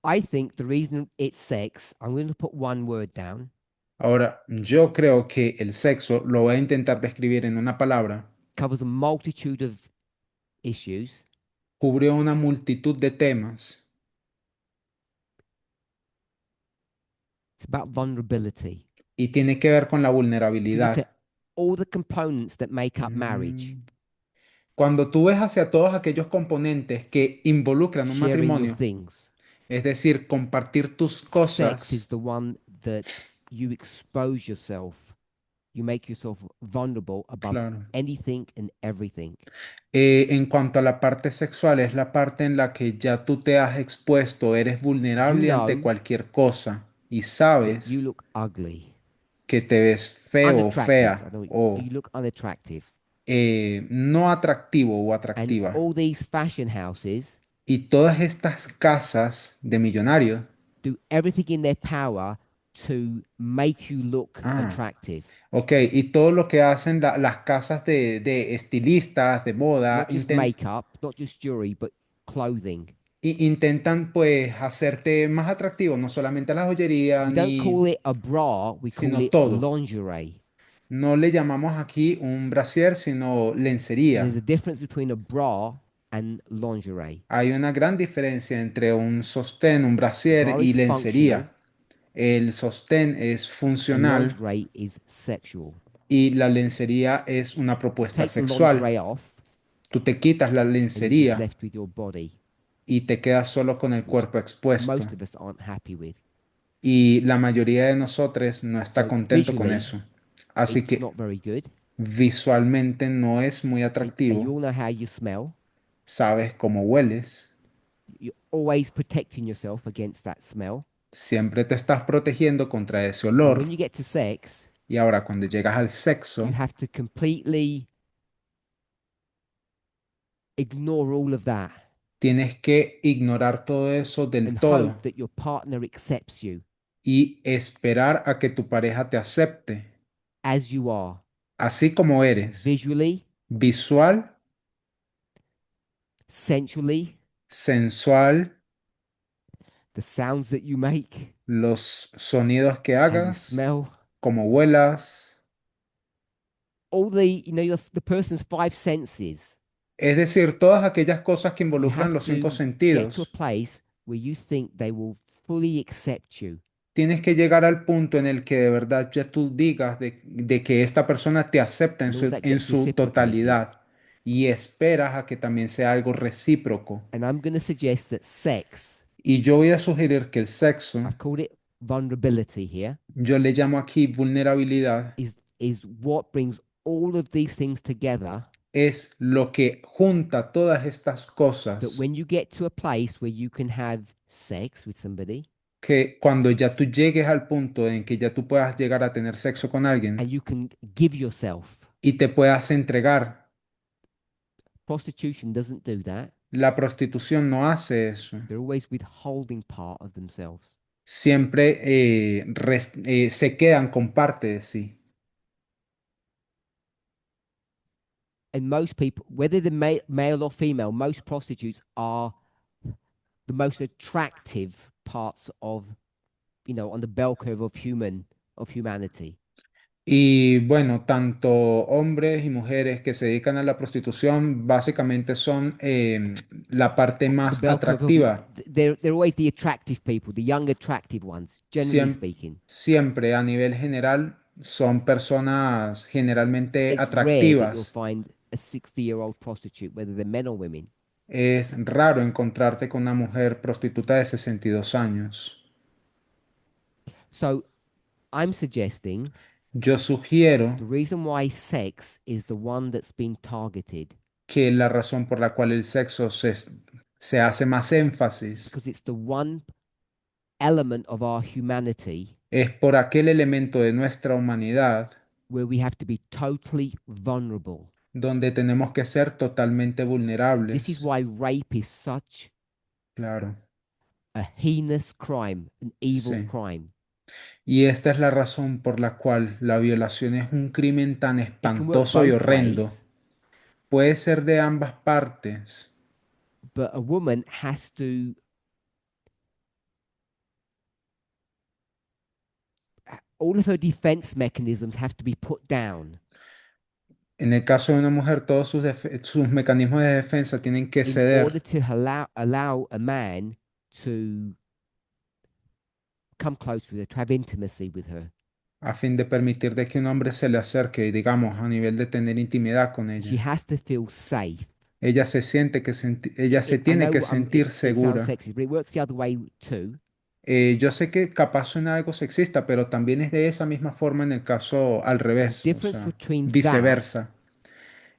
I think the reason it's sex, I'm going to put one word down, Ahora, yo creo que el sexo, lo voy a intentar describir en una palabra, covers a multitude of issues. cubrió una multitud de temas. It's about vulnerability. Y tiene que ver con la If you look vulnerabilidad. at all the components that make up marriage, Cuando tú ves hacia todos aquellos componentes que involucran un sharing your matrimonio, things, es decir, compartir tus sex is cosas, the one that you expose yourself. You make yourself vulnerable above claro. anything and everything. En cuanto a la parte sexual, es la parte en la que ya tú te has expuesto, eres vulnerable You ante know cualquier cosa y That sabes you look ugly, que te ves feo o unattractive. I fea know o you look unattractive. no atractivo o And atractiva. all these fashion houses Y todas estas casas de millonarios, do everything in their power to make you look Ah. attractive. ok, y todo lo que hacen las casas de estilistas, de moda, Not just makeup, not just jewelry, but clothing. intentan pues hacerte más atractivo, no solamente la joyería, We don't call ni it a bra, we call sino it todo. lingerie. No le llamamos aquí un brasier, sino And lencería. there's a difference between a bra and lingerie. Hay una gran diferencia entre un sostén, un brasier Bra y is lencería. functional. El sostén es And funcional lingerie is sexual. y la lencería es una propuesta Take the sexual. lingerie off Tú te quitas la and you're just lencería left with your body. y te quedas solo con el cuerpo expuesto. Most of us aren't happy with. Y la mayoría de nosotros no está So contento con visually, eso. Así It's que not very good. visualmente no es muy And you atractivo. all know how you smell. Sabes cómo hueles. You're always protecting yourself against that smell. Siempre te estás protegiendo contra ese And olor. when you get to sex, Y ahora cuando llegas al sexo, you have to completely ignore all of that tienes que ignorar todo eso del and todo hope that your partner accepts you y esperar a que tu pareja te acepte, as you are, así como eres, visually, visual, sensually, sensual, the sounds that you make, los sonidos que how you hagas, smell, cómo huelas. all the person's five senses. Es decir, todas aquellas cosas que You involucran have los to 5 get to a sentidos. place where you think they will fully accept you. Tienes que llegar al punto en el que de verdad ya tú digas de que esta persona te acepta And all that en gets su reciprocated. totalidad y esperas a que también sea algo recíproco. And I'm going to suggest that sex, Y yo voy a sugerir que el sexo, I've called it vulnerability here, yo le llamo aquí vulnerabilidad, is what brings all of these things together. es lo que junta todas estas That cosas when you get to a place where you can have sex with somebody que cuando ya tú llegues al punto en que ya tú puedas llegar a tener sexo con alguien and you can give yourself, y te puedas entregar. prostitution doesn't do that. La prostitución no hace eso. They're always withholding part of themselves. Siempre se quedan con parte de sí. And most people, whether they're male or female, most prostitutes are the most attractive parts of, on the bell curve of humanity. Y bueno, tanto hombres y mujeres que se dedican a la prostitución básicamente son la parte The más bell curve of atractiva. they're always the attractive people, the young attractive ones, generally speaking. Siempre a nivel general son personas generalmente It's rare that you'll atractivas. find a 60-year-old prostitute, whether they're men or women. Es raro encontrarte con una mujer prostituta de 62 años. So I'm suggesting Yo sugiero the reason why sex is the one that's been targeted que la razón por la cual el sexo se hace más is énfasis because it's the one element of our humanity es por aquel elemento de nuestra humanidad where we have to be totally vulnerable. donde tenemos que ser totalmente This is vulnerables. why rape is such Claro, a heinous crime, an evil sí. crime. Y esta es la razón por la cual la violación es un crimen tan It can work espantoso y both horrendo. ways, Puede ser de ambas partes, but a woman has to all of her defense mechanisms have to be put down en el caso de una mujer, todos sus mecanismos de defensa tienen que in order ceder to allow a man to come close with her, to have intimacy with her. a fin de permitir de que un hombre se le acerque, digamos, a nivel de tener intimidad con She ella. has to feel safe. Ella se siente ella se I tiene que know sentir it sounds segura. sexist, but it works the other way too. Yo sé que capaz suena algo sexista, pero también es de esa misma forma en el caso al The revés, o difference sea, between that viceversa.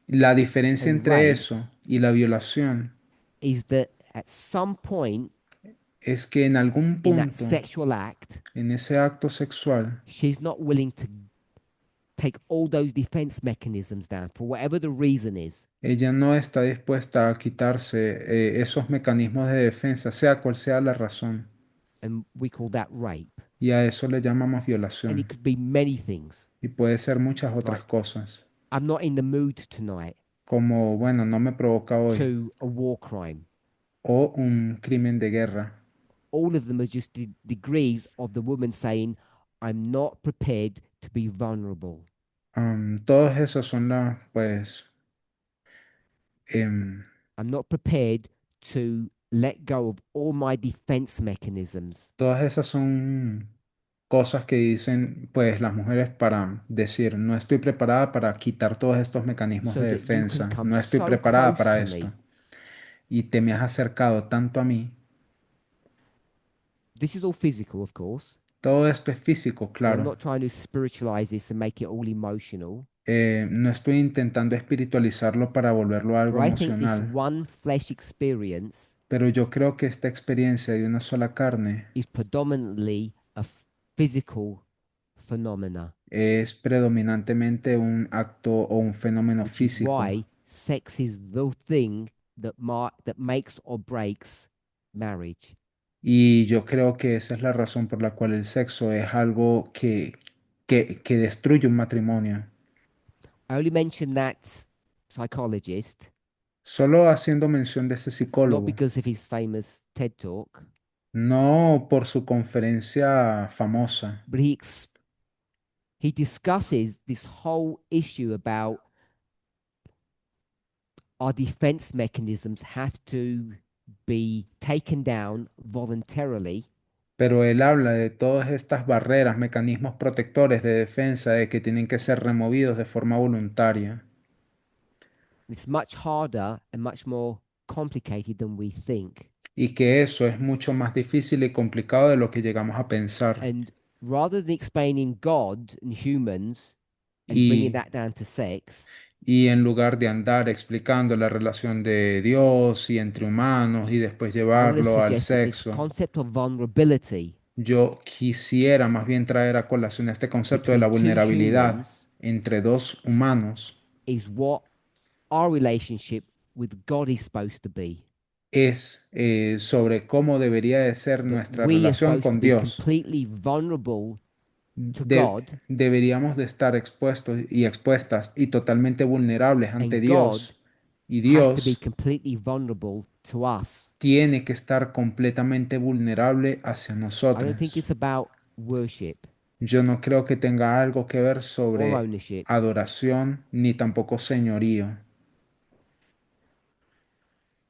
La diferencia and entre rape eso y la violación is that at some point es que en algún in that punto, sexual act, en ese acto sexual, she's not willing to take all those defense mechanisms down for whatever the reason is. ella no está dispuesta a quitarse esos mecanismos de defensa, sea cual sea la razón, And we call that rape. y a eso le llamamos And violación. it could be many things. Y puede ser muchas otras Like, cosas, I'm not in the mood tonight como, bueno, no me provoca hoy, to a war crime. o un crimen de guerra. All of them are just degrees of the woman saying, I'm not prepared to be vulnerable. Todas esas son pues, I'm not prepared to let go of all my defense mechanisms todas esas son cosas que dicen, pues, las mujeres para decir, no estoy preparada para quitar todos estos mecanismos so de that you can defensa, come no estoy so preparada close para to esto. me. Y te me has acercado tanto a mí. This is all physical, of course. Todo esto es físico, And I'm claro. not trying to spiritualize this and make it all emotional. No estoy intentando espiritualizarlo para volverlo algo But I think this emocional, one flesh experience pero yo creo que esta experiencia de una sola carne is predominantly a physical phenomena, es predominantemente un acto o un fenómeno which is físico. why sex is the thing that that makes or breaks marriage. Y yo creo que esa es la razón por la cual el sexo es algo que destruye un matrimonio. I only mention that psychologist Solo haciendo mención de ese not psicólogo, because of his famous TED talk, no por su conferencia famosa, but he discusses this whole issue about our defense mechanisms have to be taken down voluntarily pero él habla de todas estas barreras, mecanismos protectores de defensa de que tienen que ser removidos de forma voluntaria. it's much harder and much more complicated than we think. Y que eso es mucho más difícil y complicado de lo que llegamos a pensar. And rather than explaining God and humans and bringing Y, that down to sex, y en lugar de andar explicando la relación de Dios y entre humanos y después I want to llevarlo al suggest that this sexo, concept of vulnerability yo quisiera más bien traer a colación este concepto de la between two vulnerabilidad humans entre dos humanos. is what our relationship with God is supposed to be. Es sobre cómo debería de ser That nuestra we are relación supposed to con be Dios. completely vulnerable to De- God, deberíamos de estar expuestos y expuestas y totalmente vulnerables ante and Dios. Y has to be Dios completely vulnerable to us. tiene que estar completamente vulnerable hacia I don't think nosotros. it's about worship. Yo no creo que tenga algo que ver or sobre ownership. adoración ni tampoco señorío,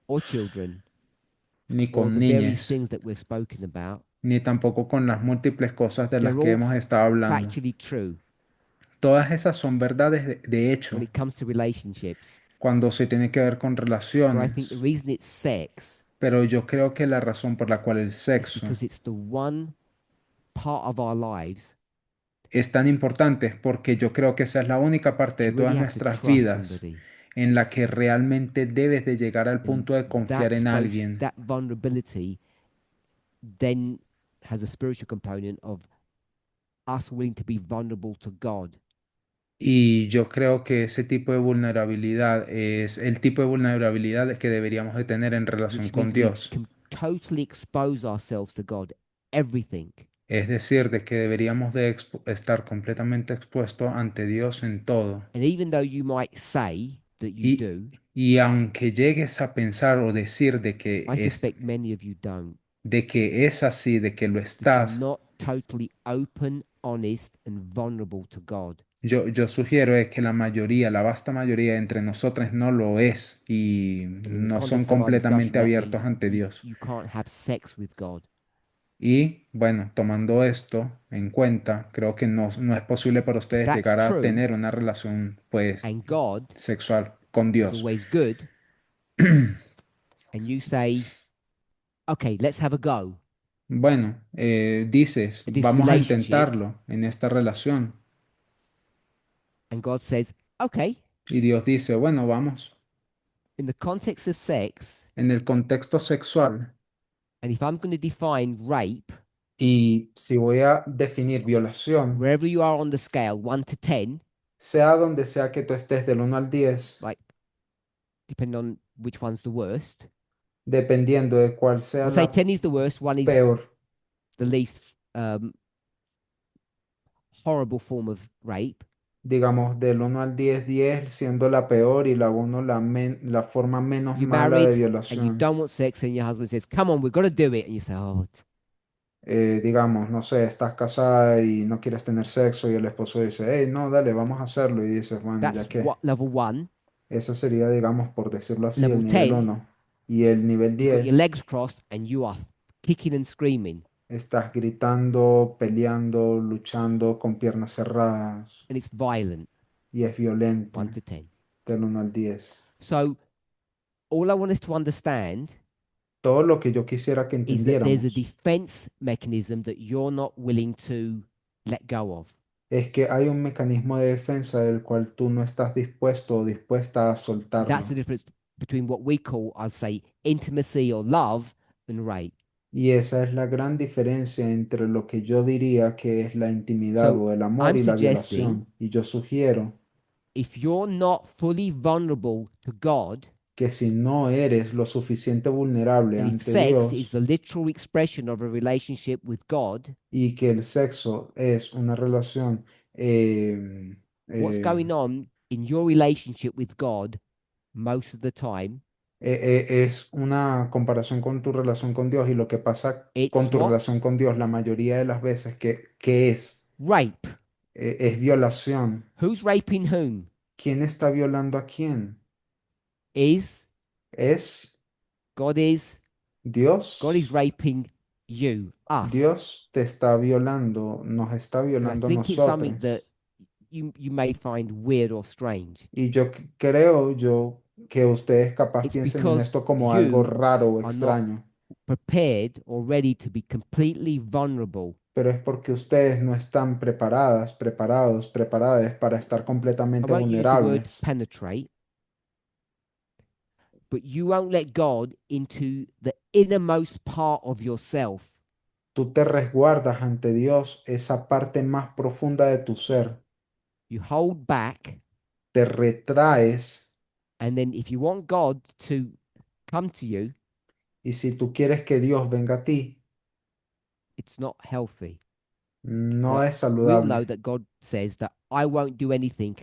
Or children, ni or con the various niñez, things that we've spoken about. ni tampoco con las múltiples cosas de las They're que all hemos estado hablando. factually true Todas esas son verdades de when hecho it comes to relationships. cuando se tiene que ver con But I relaciones. think the reason it's sex Pero yo creo que la razón por la cual el is sexo because it's the one part of our lives es tan importante es porque yo creo que esa es la única parte de you really todas have to nuestras trust vidas somebody. en la que realmente debes de llegar al And punto de confiar en alguien. that vulnerability then has a spiritual component of us willing to be vulnerable to God. Y yo creo que ese tipo de vulnerabilidad es el tipo de vulnerabilidad que deberíamos de tener en relación Which con means we Dios. can totally expose ourselves to God, everything. Es decir, de que deberíamos de estar completamente expuestos ante Dios en todo. And even though you might say that you Y, do, y aunque llegues a pensar o decir I suspect many of you don't. de que es así, de que lo That you're estás, not totally open, honest, and vulnerable to God. yo sugiero es que la mayoría, la vasta mayoría entre nosotros no lo es y And in the no son context of our discussion, completamente that abiertos means ante Dios. you can't have sex with God. Y bueno, tomando esto en cuenta, creo que no es posible para ustedes that's llegar a true, tener una relación pues And God sexual con is Dios. always good, and you say, okay, let's have a go Bueno, dices, at this vamos a relationship. intentarlo en esta relación. And God says, okay, Y Dios dice, bueno, vamos. in the context of sex, En el contexto sexual, and if I'm going to define rape, y si voy a definir violación, wherever you are on the scale, 1 to 10, sea donde sea que tú estés del 1 al 10, like depending on which one's the worst. dependiendo de cuál sea We'll say la 10 is the worst, 1 is peor, the least horrible form of rape. digamos, del 1 al 10, 10 siendo la peor y la 1 la forma menos You're mala de married and you violación. don't want sex, and your husband says, come on, we've got to do it. And you say, oh, Digamos, no sé, estás casada y no quieres tener sexo y el esposo dice, hey, no, dale, vamos a hacerlo. Y dices, bueno, that's ya que what level 1. ese sería, digamos, por decirlo así, Level el nivel 10, 1. Y el nivel you've got your 10, legs crossed and you are kicking and screaming, estás gritando, peleando, luchando con piernas cerradas and it's violent, y es violento 1 to 10. del 1 al 10. So all I want us to understand Todo lo que yo quisiera que is that there's a entendiéramos defense mechanism that you're not willing to let go of. es que hay un mecanismo de defensa del cual tú no estás dispuesto o dispuesta a And soltarlo. that's the difference between what we call, I'll say, intimacy or love and rape. Y esa es la gran diferencia entre lo que yo diría que es la intimidad So o el amor I'm y la suggesting violación. Y yo sugiero if you're not fully vulnerable to God, que si no eres lo suficiente vulnerable and if ante sex is Dios the literal expression of a relationship with God, y que el sexo es una relación, what's going on in your relationship with God most of the time, es una comparación con tu relación con Dios y lo que pasa it's con tu what? relación con Dios la mayoría de las veces que es, Rape. es violación. Who's raping whom? ¿Quién está violando a quién? Is Es God is Dios. God is raping you, us. Dios te está violando, nos está And I violando a think it's something nosotros. that you may find weird or strange. Y yo creo que ustedes capaz It's piensen en because esto como algo you raro o are not extraño, prepared or ready to be completely vulnerable. pero es porque ustedes no están preparadas, preparados, preparadas para estar I completamente won't use the word vulnerables. penetrate, but you won't let God into the innermost part of yourself. Tú te resguardas ante Dios esa parte más profunda de tu ser, You hold back, te retraes and then if you want God to come to you, y si tú quieres que Dios venga a ti, it's not healthy. no Like, es we all know saludable. that God says that I won't do anything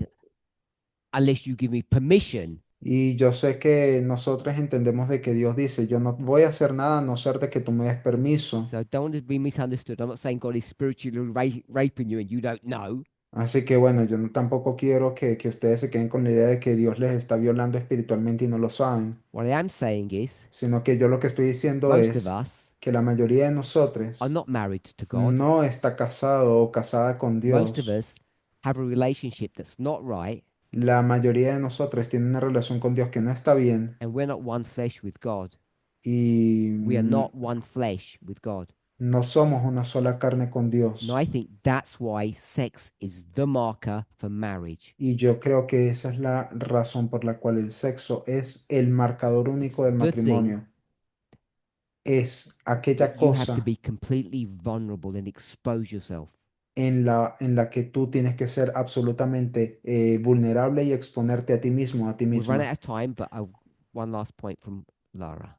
unless you give me permission Y yo sé que nosotros entendemos de que Dios dice, yo no voy a hacer nada a no ser de que tú me des permiso. So don't want to be misunderstood. I'm not saying God is spiritually raping you and you don't know. Así que bueno, yo tampoco quiero que ustedes se queden con la idea de que Dios les está violando espiritualmente y no lo saben, What I am saying is, sino que yo lo que estoy diciendo most of es us que la mayoría de nosotros are not married to God. no está casado o casada con Most of Dios. us have a relationship that's not right, La mayoría de nosotros tiene una relación con Dios que no está bien and we're not one flesh with God. y We are not one flesh with God. no somos una sola carne con Dios. And I think that's why sex is the marker for marriage. Y yo creo que esa es la razón por la cual el sexo es el marcador único del the thing matrimonio. Es aquella That you have to cosa be completely vulnerable and expose yourself. en la que tú tienes que ser absolutamente vulnerable y exponerte a ti mismo, a ti We've run misma. out of time, but one last point from Lara.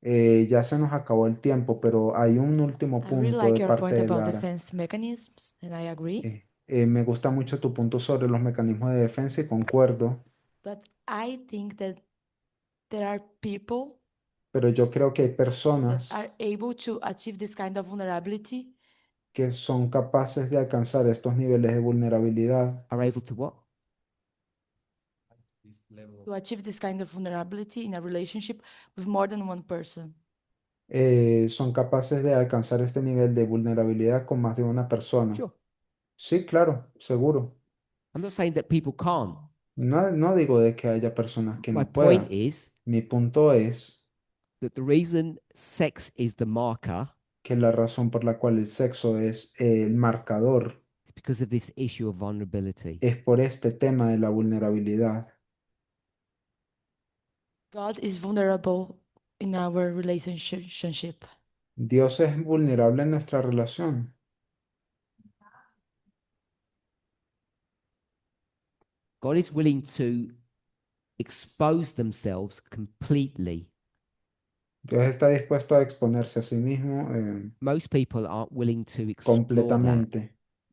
Ya se nos acabó el tiempo, pero hay un último I really punto like de your parte point de about Lara. defense mechanisms, and I agree. Me gusta mucho tu punto sobre los mecanismos de defensa y concuerdo, But I think that there are people pero yo creo que hay that personas are able to achieve this kind of vulnerability, que son capaces de alcanzar estos niveles de vulnerabilidad, Are able to what? to achieve this kind of vulnerability in a relationship with more than one person. son capaces de alcanzar este nivel de vulnerabilidad con más de una persona. Sure. Sí, claro, seguro. I'm not saying that people can't. No digo de que haya personas que My no point puedan. is Mi punto es that the reason sex is the marker que la razón por la cual el sexo es el marcador is because of this issue of vulnerability. es por este tema de la vulnerabilidad. God is vulnerable in our relationship. Dios es vulnerable en nuestra relación. God is willing to expose themselves completely. Dios está dispuesto a exponerse a sí mismo Most people aren't willing to explore that completamente.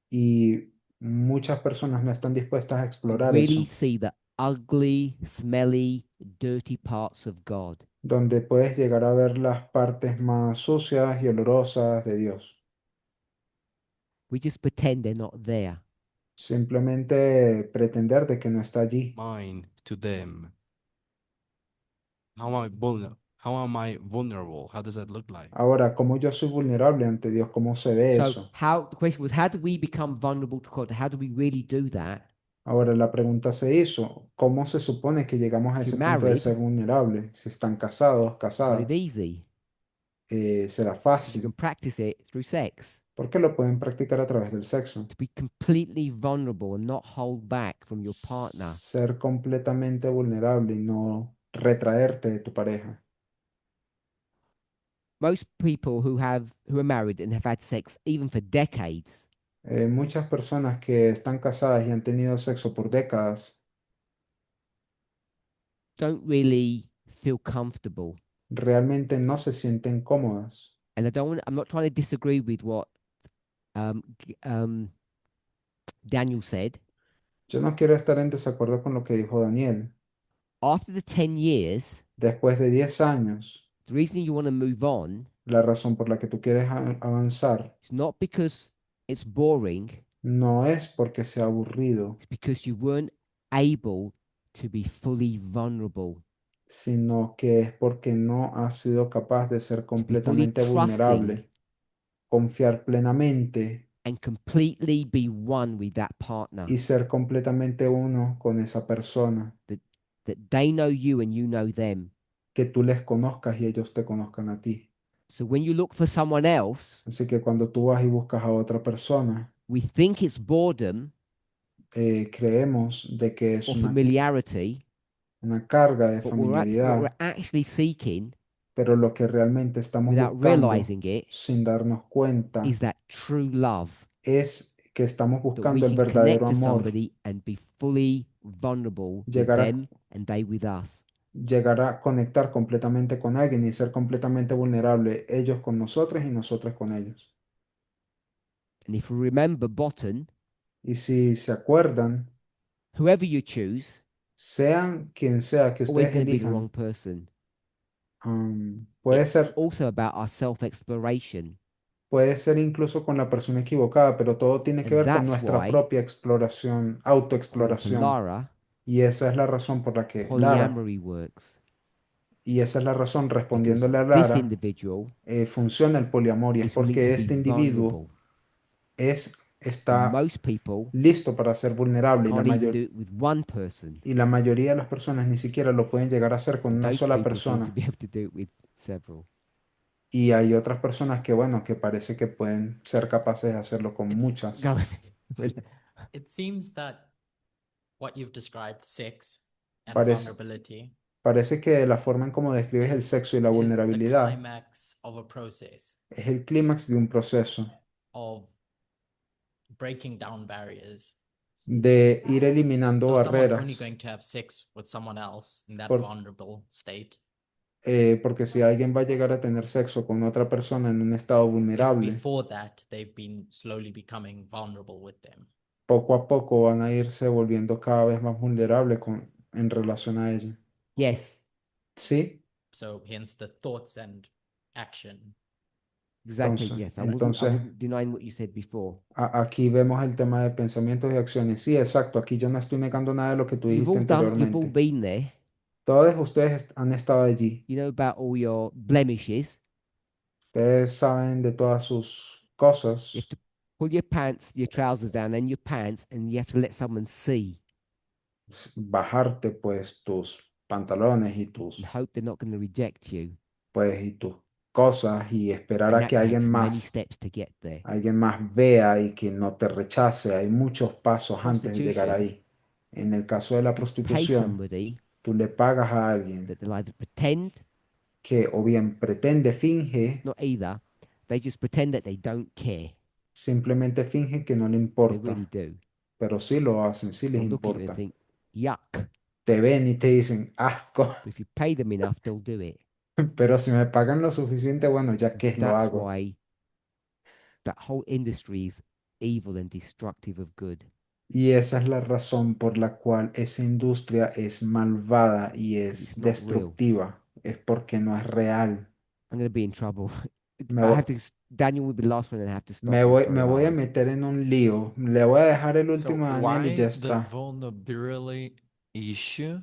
Y muchas personas no están dispuestas a and explorar really eso, see the ugly, smelly, dirty parts of God. donde puedes llegar a ver las partes más sucias y olorosas de Dios. We just pretend they're not there. Simplemente pretender de que no está allí. Mine to them. How am I vulnerable? How does that look like? Ahora, ¿cómo yo soy vulnerable ante Dios? ¿Cómo se ve So eso? the question was, how do we become vulnerable to God? How do we really do that? Ahora la pregunta se hizo, ¿cómo se supone que llegamos a If ese you're punto de married, ser vulnerables? Si están casados, Not casadas, it easy. será You fácil. can practice it through sex. Porque lo pueden practicar a través del sexo. To be completely vulnerable and not hold back from your partner. Ser completamente vulnerable y no retraerte de tu pareja. Most people who are married and have had sex even for decades Muchas personas que están casadas y han tenido sexo por décadas don't really feel comfortable. realmente no se sienten cómodas. And I'm not trying to disagree with what Daniel said. Yo no quiero estar en desacuerdo con lo que dijo Daniel. After the 10 years, Después de 10 años, the reason you want to move on la razón por la que tú quieres avanzar is not because it's boring, no es porque sea aburrido, it's because you weren't able to be fully vulnerable, sino que es porque no has sido capaz de ser to be fully completamente trusting vulnerable, confiar plenamente and completely be one with that partner. y ser completamente uno con esa persona, That they know you and you know them. que tú les conozcas y ellos te conozcan a ti. So when you look for someone else, Así que cuando tú vas y buscas a otra persona, we think it's boredom creemos de que es or familiarity, una carga de but what we're familiaridad, actually seeking, pero lo que realmente estamos without buscando realizing it, sin darnos cuenta is that true love. es que estamos That we buscando el can connect verdadero to amor, somebody and be fully vulnerable with llegar a, them and they with us. llegar a conectar completamente con alguien y ser completamente vulnerable, ellos con nosotros y nosotros con ellos. And if you remember, Bottom, Y si se acuerdan, whoever you choose, sean quien sea que always ustedes going to be the wrong elijan, person. puede It's ser, also about our self-exploration. puede ser incluso con la persona equivocada, pero todo tiene que And ver con that's nuestra why, propia exploración, according to autoexploración. Lara, Y esa es la razón por la que Lara, polyamory works. y esa es la razón Because respondiéndole a this Lara, individual funciona el poliamor y es is willing porque to be este individuo vulnerable. And está most people listo para ser vulnerable can't even do it with one person. y la mayoría de las personas ni siquiera lo pueden llegar a hacer con And una those sola people seem to persona. be able to do it with several. Y hay otras personas que, bueno, que parece que pueden ser capaces de hacerlo con It's- muchas. Go on. It seems that what you've described, sex and Parece, vulnerability, parece que la forma en cómo describes el is, sexo y la is the vulnerabilidad climax of a process es el clímax de un proceso of breaking down barriers. de ir eliminando So if someone's only barreras. going to have sex with someone else in that Por- vulnerable state, Porque si alguien va a llegar a tener sexo con otra persona en un estado if vulnerable, before that they've been slowly becoming vulnerable with them, poco a poco van a irse volviendo cada vez más vulnerables en relación a ella. Yes, ¿Sí? so hence the thoughts and action. exactly. Entonces, Yes, I entonces wouldn't deny what you said before. aquí vemos el tema de pensamientos y acciones. Sí, exacto. Aquí yo no estoy negando nada de lo que tú You've dijiste all anteriormente. been there. Todos ustedes han estado allí. You know about all your blemishes. Ustedes saben de todas sus cosas. You have to pull your pants, your trousers down, and your pants, and you have to let someone see Bajarte pues tus pantalones y and tus hope they're not going to reject you. pues y tus cosas y esperar And a that que takes many steps to get there. alguien más vea y que no te rechace. Hay muchos pasos antes de llegar Prostitution, ahí. En el caso de la you pay prostitución, somebody tú le pagas a alguien that they'll either pretend, que o bien pretende, finge, not either, they just pretend that they don't care. simplemente finge que no le They importa, really do. pero sí lo hacen, sí les They'll look at you and importa. think, yuck. Te ven y te dicen, asco, But if you pay them enough, they'll do it. pero si me pagan lo suficiente, bueno, ya que lo That's hago. why that whole industry is evil and destructive of good. Y esa es la razón por la cual esa industria es malvada y Because es it's not real. destructiva. Es porque no es real. I'm going to be in trouble. Me I voy, have to. Daniel will be the last one, and I have to stop me him. voy, Sorry, me voy a Lara. meter en un lío. Le voy a dejar el So último a Daniel y ya why the está. vulnerability issue?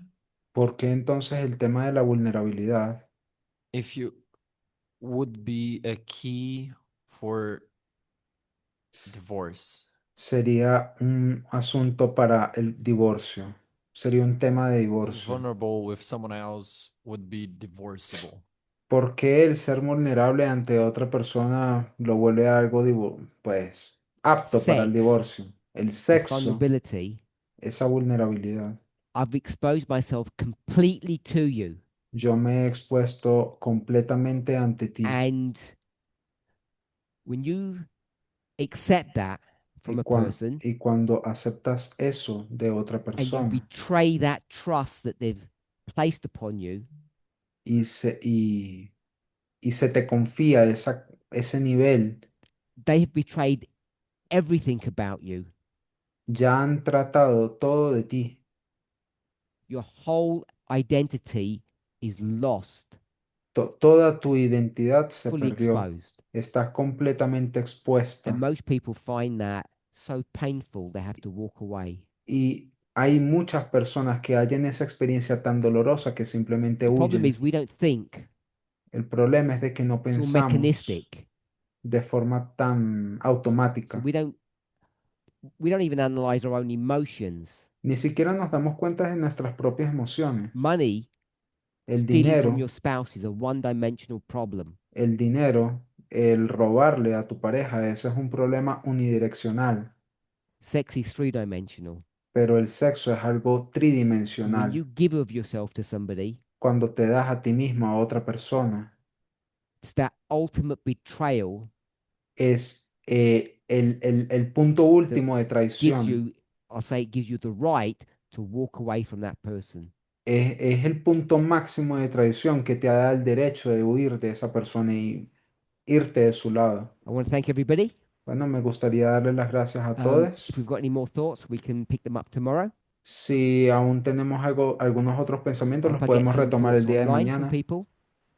¿Por qué entonces el tema de la vulnerabilidad If you would be a key for divorce. sería un asunto para el divorcio? Sería un tema de Being divorcio. vulnerable with someone else would be divorceable. ¿Por qué el ser vulnerable ante otra persona lo vuelve algo, pues, apto para el Sex, divorcio? El This sexo, vulnerability. esa vulnerabilidad. I've exposed myself completely to you, Yo me he expuesto completamente ante ti. and when you accept that from a person, Y cuando aceptas eso de otra and you persona betray that trust that they've placed upon you, y se te confía ese nivel, they have betrayed everything about you. ya han tratado todo de ti. Your whole identity is lost, Toda tu identidad se fully perdió. exposed. Estás completamente expuesta. And most people find that so painful they have to walk away. Y hay muchas personas que hallan esa experiencia tan dolorosa que simplemente The problem huyen. is we don't think. El problema es de que no It's all pensamos mechanistic. de forma tan So automática. we don't even analyze our own emotions. Ni siquiera nos damos cuenta de nuestras propias emociones. Money, El stealing from dinero, your spouse is a one-dimensional problem. el dinero, el robarle a tu pareja, eso es un problema unidireccional. Sex is three-dimensional. Pero el sexo es algo And when tridimensional. you give of yourself to somebody, Cuando te das a ti mismo a otra persona, it's that ultimate betrayal es el punto último de gives traición. you, I'll say it gives you the right to walk away from that person. Es el punto máximo de traición que te da el derecho de huir de esa persona y irte de su lado. I want to thank everybody. Bueno, me gustaría darle las gracias a todos. If we've got any more thoughts, we can pick them up tomorrow. Si aún tenemos algunos otros I pensamientos, los hope I get podemos some retomar el thoughts día de online from mañana. people.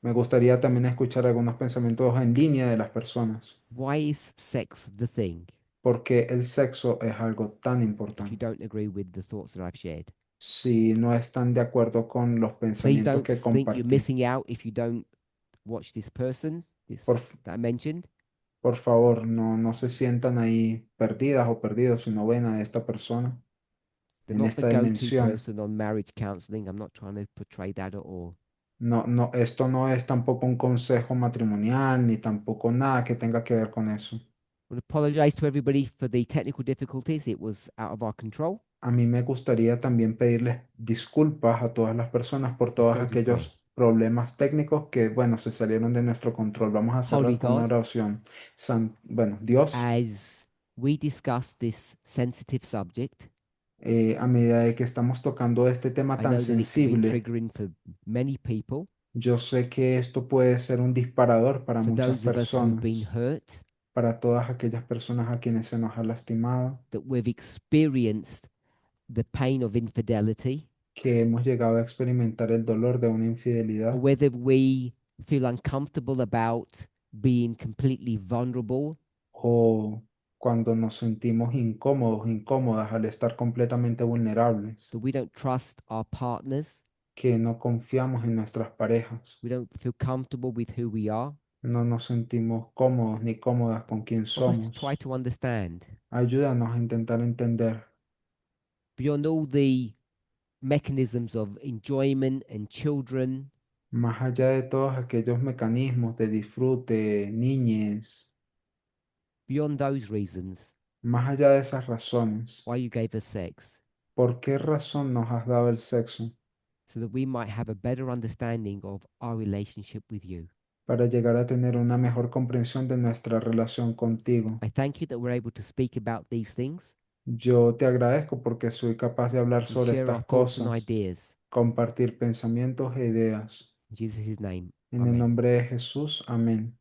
Me gustaría también escuchar algunos pensamientos en línea de las personas, Why is sex the thing? porque el sexo es algo tan If you importante. don't agree with the thoughts that I've shared, Si no están de acuerdo con los please pensamientos don't que think you're compartí, missing out if you don't watch this person, por, f- that I mentioned. por favor, no se sientan ahí perdidas o perdidos si no ven a esta persona They're en not the esta go-to dimensión. person on marriage counseling. I'm not trying to portray that at all. Esto no es tampoco un consejo matrimonial ni tampoco nada que tenga que ver con eso. I want to apologize to everybody for the technical difficulties. It was out of our control. A mí me gustaría también pedirles disculpas a todas las personas por Let's todos go to prayer. aquellos problemas técnicos que, bueno, se salieron de nuestro control. Vamos a Holy cerrar con una God, oración. Bueno, Dios, as we discuss this sensitive subject, a medida de que estamos tocando este tema I tan know that it can be sensible, triggering for many people. yo sé que esto puede ser un disparador para For muchas those of us who've been personas, hurt, para todas aquellas personas a quienes se nos ha lastimado, that we've experienced the pain of infidelity, que hemos llegado a experimentar el dolor de una or infidelidad, whether we feel uncomfortable about being completely vulnerable, o cuando nos sentimos incómodos, incómodas al estar completamente vulnerables, that we don't trust our partners, que no confiamos en nuestras parejas, we don't feel comfortable with who we are. no nos sentimos cómodos ni cómodas con quien Help us to try somos. to understand Ayúdanos a intentar entender, beyond all the mechanisms of enjoyment and children, más allá de todos aquellos mecanismos de disfrute, niñez, beyond those reasons, más allá de esas razones, why you gave us sex, ¿por qué razón nos has dado el sexo? so that we might have a better understanding of our relationship with you. Para llegar a tener una mejor comprensión de nuestra relación contigo. I thank you that we're able to speak about these things Yo te agradezco porque soy capaz de hablar and sobre share our estas thoughts and cosas, ideas. compartir pensamientos e ideas. In Jesus' name, En el amen. nombre de Jesús, amén.